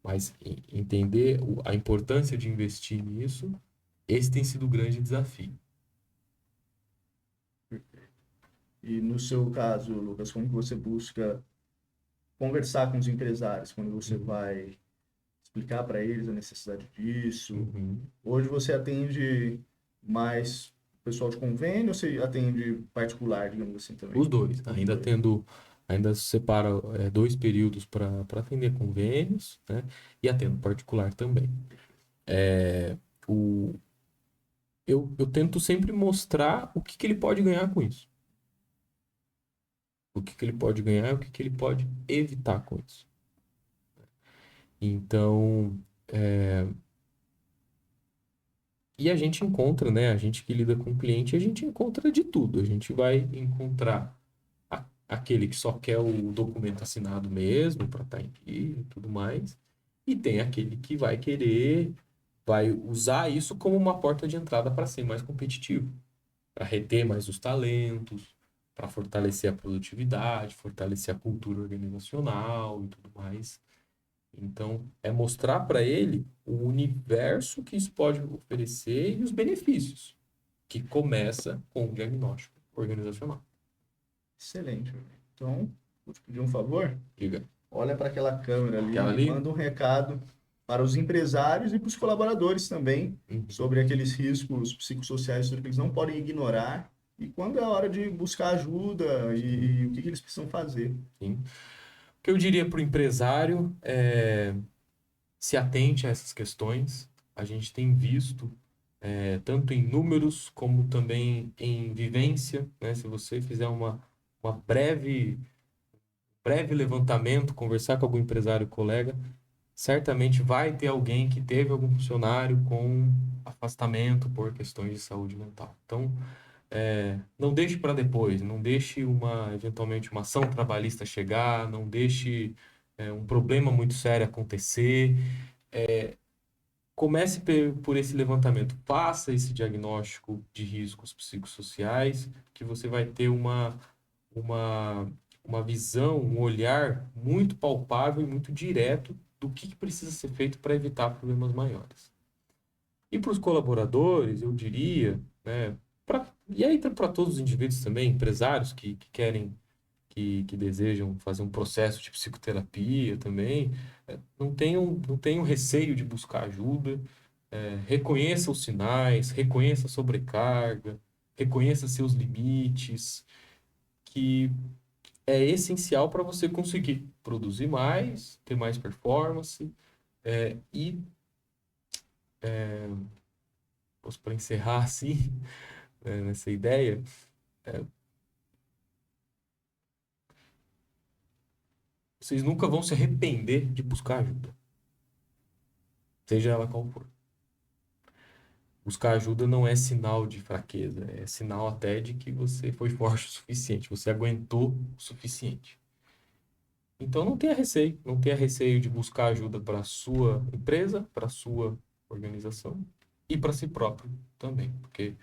Mas entender a importância de investir nisso, esse tem sido o grande desafio. E no seu caso, Lucas, como que você busca conversar com os empresários quando você Uhum. vai explicar para eles a necessidade disso? Uhum. Hoje você atende mais pessoal de convênio ou você atende particular, digamos assim, também? Os dois, Os ainda dois. tendo, ainda separa dois períodos para atender convênios, né? E atendo particular também. É, o, eu tento sempre mostrar o que ele pode ganhar com isso. O que ele pode ganhar e o que ele pode evitar com isso. Então, e a gente encontra, né? A gente que lida com o cliente, a gente encontra de tudo. A gente vai encontrar aquele que só quer o documento assinado mesmo para estar em dia e tudo mais. E tem aquele que vai usar isso como uma porta de entrada para ser mais competitivo, para reter mais os talentos, para fortalecer a produtividade, fortalecer a cultura organizacional e tudo mais. Então, é mostrar para ele o universo que isso pode oferecer e os benefícios, que começa com o diagnóstico organizacional. Excelente. Então, vou te pedir um favor. Diga, Olha para aquela câmera aquela ali e ali? manda um recado para os empresários e para os colaboradores também Uhum. sobre aqueles riscos psicossociais que eles não podem ignorar e quando é a hora de buscar ajuda e o que eles precisam fazer. Sim. O que eu diria para o empresário é se atente a essas questões. A gente tem visto, tanto em números como também em vivência, né? Se você fizer uma breve levantamento, conversar com algum empresário colega, certamente vai ter alguém que teve algum funcionário com afastamento por questões de saúde mental. Então, não deixe para depois, não deixe eventualmente uma ação trabalhista chegar, não deixe um problema muito sério acontecer. Comece por esse levantamento, faça esse diagnóstico de riscos psicossociais, que você vai ter uma, uma visão, um olhar muito palpável e muito direto do que precisa ser feito para evitar problemas maiores. E para os colaboradores, eu diria, né, e aí para todos os indivíduos também, empresários que querem, que desejam fazer um processo de psicoterapia também, não tenham receio de buscar ajuda, reconheça os sinais, reconheça a sobrecarga, reconheça seus limites, que é essencial para você conseguir produzir mais, ter mais performance, e, para encerrar assim, nessa ideia, vocês nunca vão se arrepender de buscar ajuda, seja ela qual for. Buscar ajuda não é sinal de fraqueza, é sinal até de que você foi forte o suficiente, você aguentou o suficiente. Então não tenha receio de buscar ajuda para a sua empresa, para a sua organização e para si próprio também, porque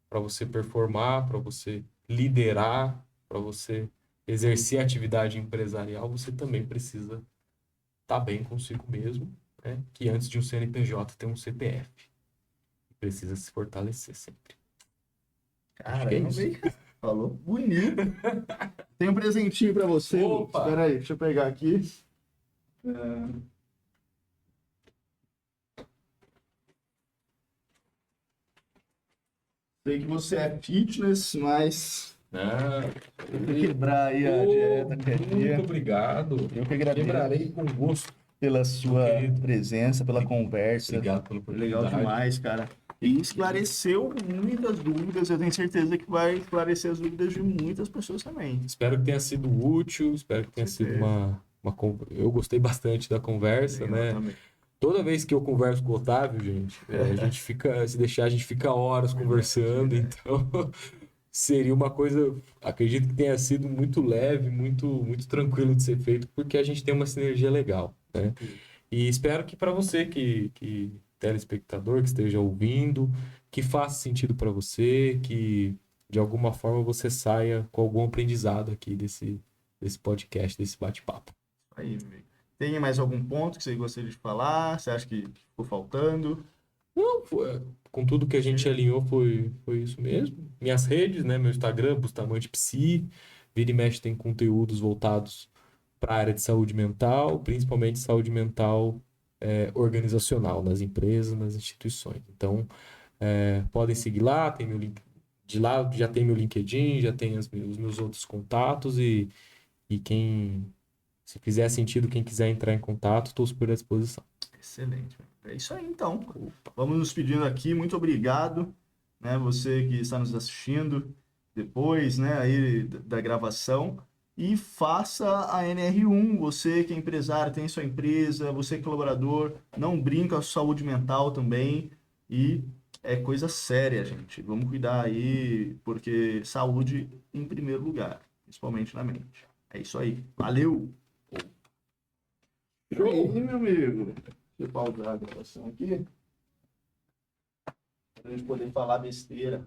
para você performar, para você liderar, para você exercer atividade empresarial, você também precisa estar bem consigo mesmo, né? Que antes de um CNPJ tem um CPF. Precisa se fortalecer sempre. Acho que é Caramba, isso. hein? Falou bonito. Tem um presentinho pra você, Lucas. Opa! Espera aí, deixa eu pegar aqui. É, sei que você é fitness, mas Ah, tem que quebrar aí a dieta qualquer dia. muito obrigado. Eu que agradeço Quebrarei com gosto. pela sua querido. presença, pela conversa. Obrigado pela Foi legal oportunidade. demais, cara. E esclareceu muitas dúvidas. Eu tenho certeza que vai esclarecer as dúvidas de muitas pessoas também. Espero que tenha sido útil, espero que tenha sido Eu gostei bastante da conversa, Eu né? também. Toda vez que eu converso com o Otávio, gente, a gente fica, se deixar, a gente fica horas conversando, então seria uma coisa, acredito que tenha sido muito leve, muito tranquilo de ser feito, porque a gente tem uma sinergia legal, né? E espero que para você, que telespectador, que esteja ouvindo, que faça sentido para você, que de alguma forma você saia com algum aprendizado aqui desse podcast, desse bate-papo. Aí, amigo. Tem mais algum ponto que você gostaria de falar? Você acha que ficou faltando? Não, com tudo que a gente alinhou foi isso mesmo. Minhas redes, né? Meu Instagram, Bustamante Psi, vira e mexe tem conteúdos voltados para a área de saúde mental, principalmente saúde mental organizacional, nas empresas, nas instituições. Então, podem seguir lá, tem meu link. De lá já tem meu LinkedIn, já tem os meus outros contatos e se fizer sentido, quem quiser entrar em contato, estou super à disposição. Excelente. É isso aí, então. Vamos nos pedindo aqui. Muito obrigado, né? Você que está nos assistindo depois, né? Aí da gravação. E faça a NR1. Você que é empresário, tem sua empresa, você que é colaborador, não brinca com a saúde mental também. E é coisa séria, gente. Vamos cuidar aí, porque saúde em primeiro lugar, principalmente na mente. É isso aí. Valeu! E aí, meu amigo? Deixa eu pausar a gravação aqui, para a gente poder falar besteira.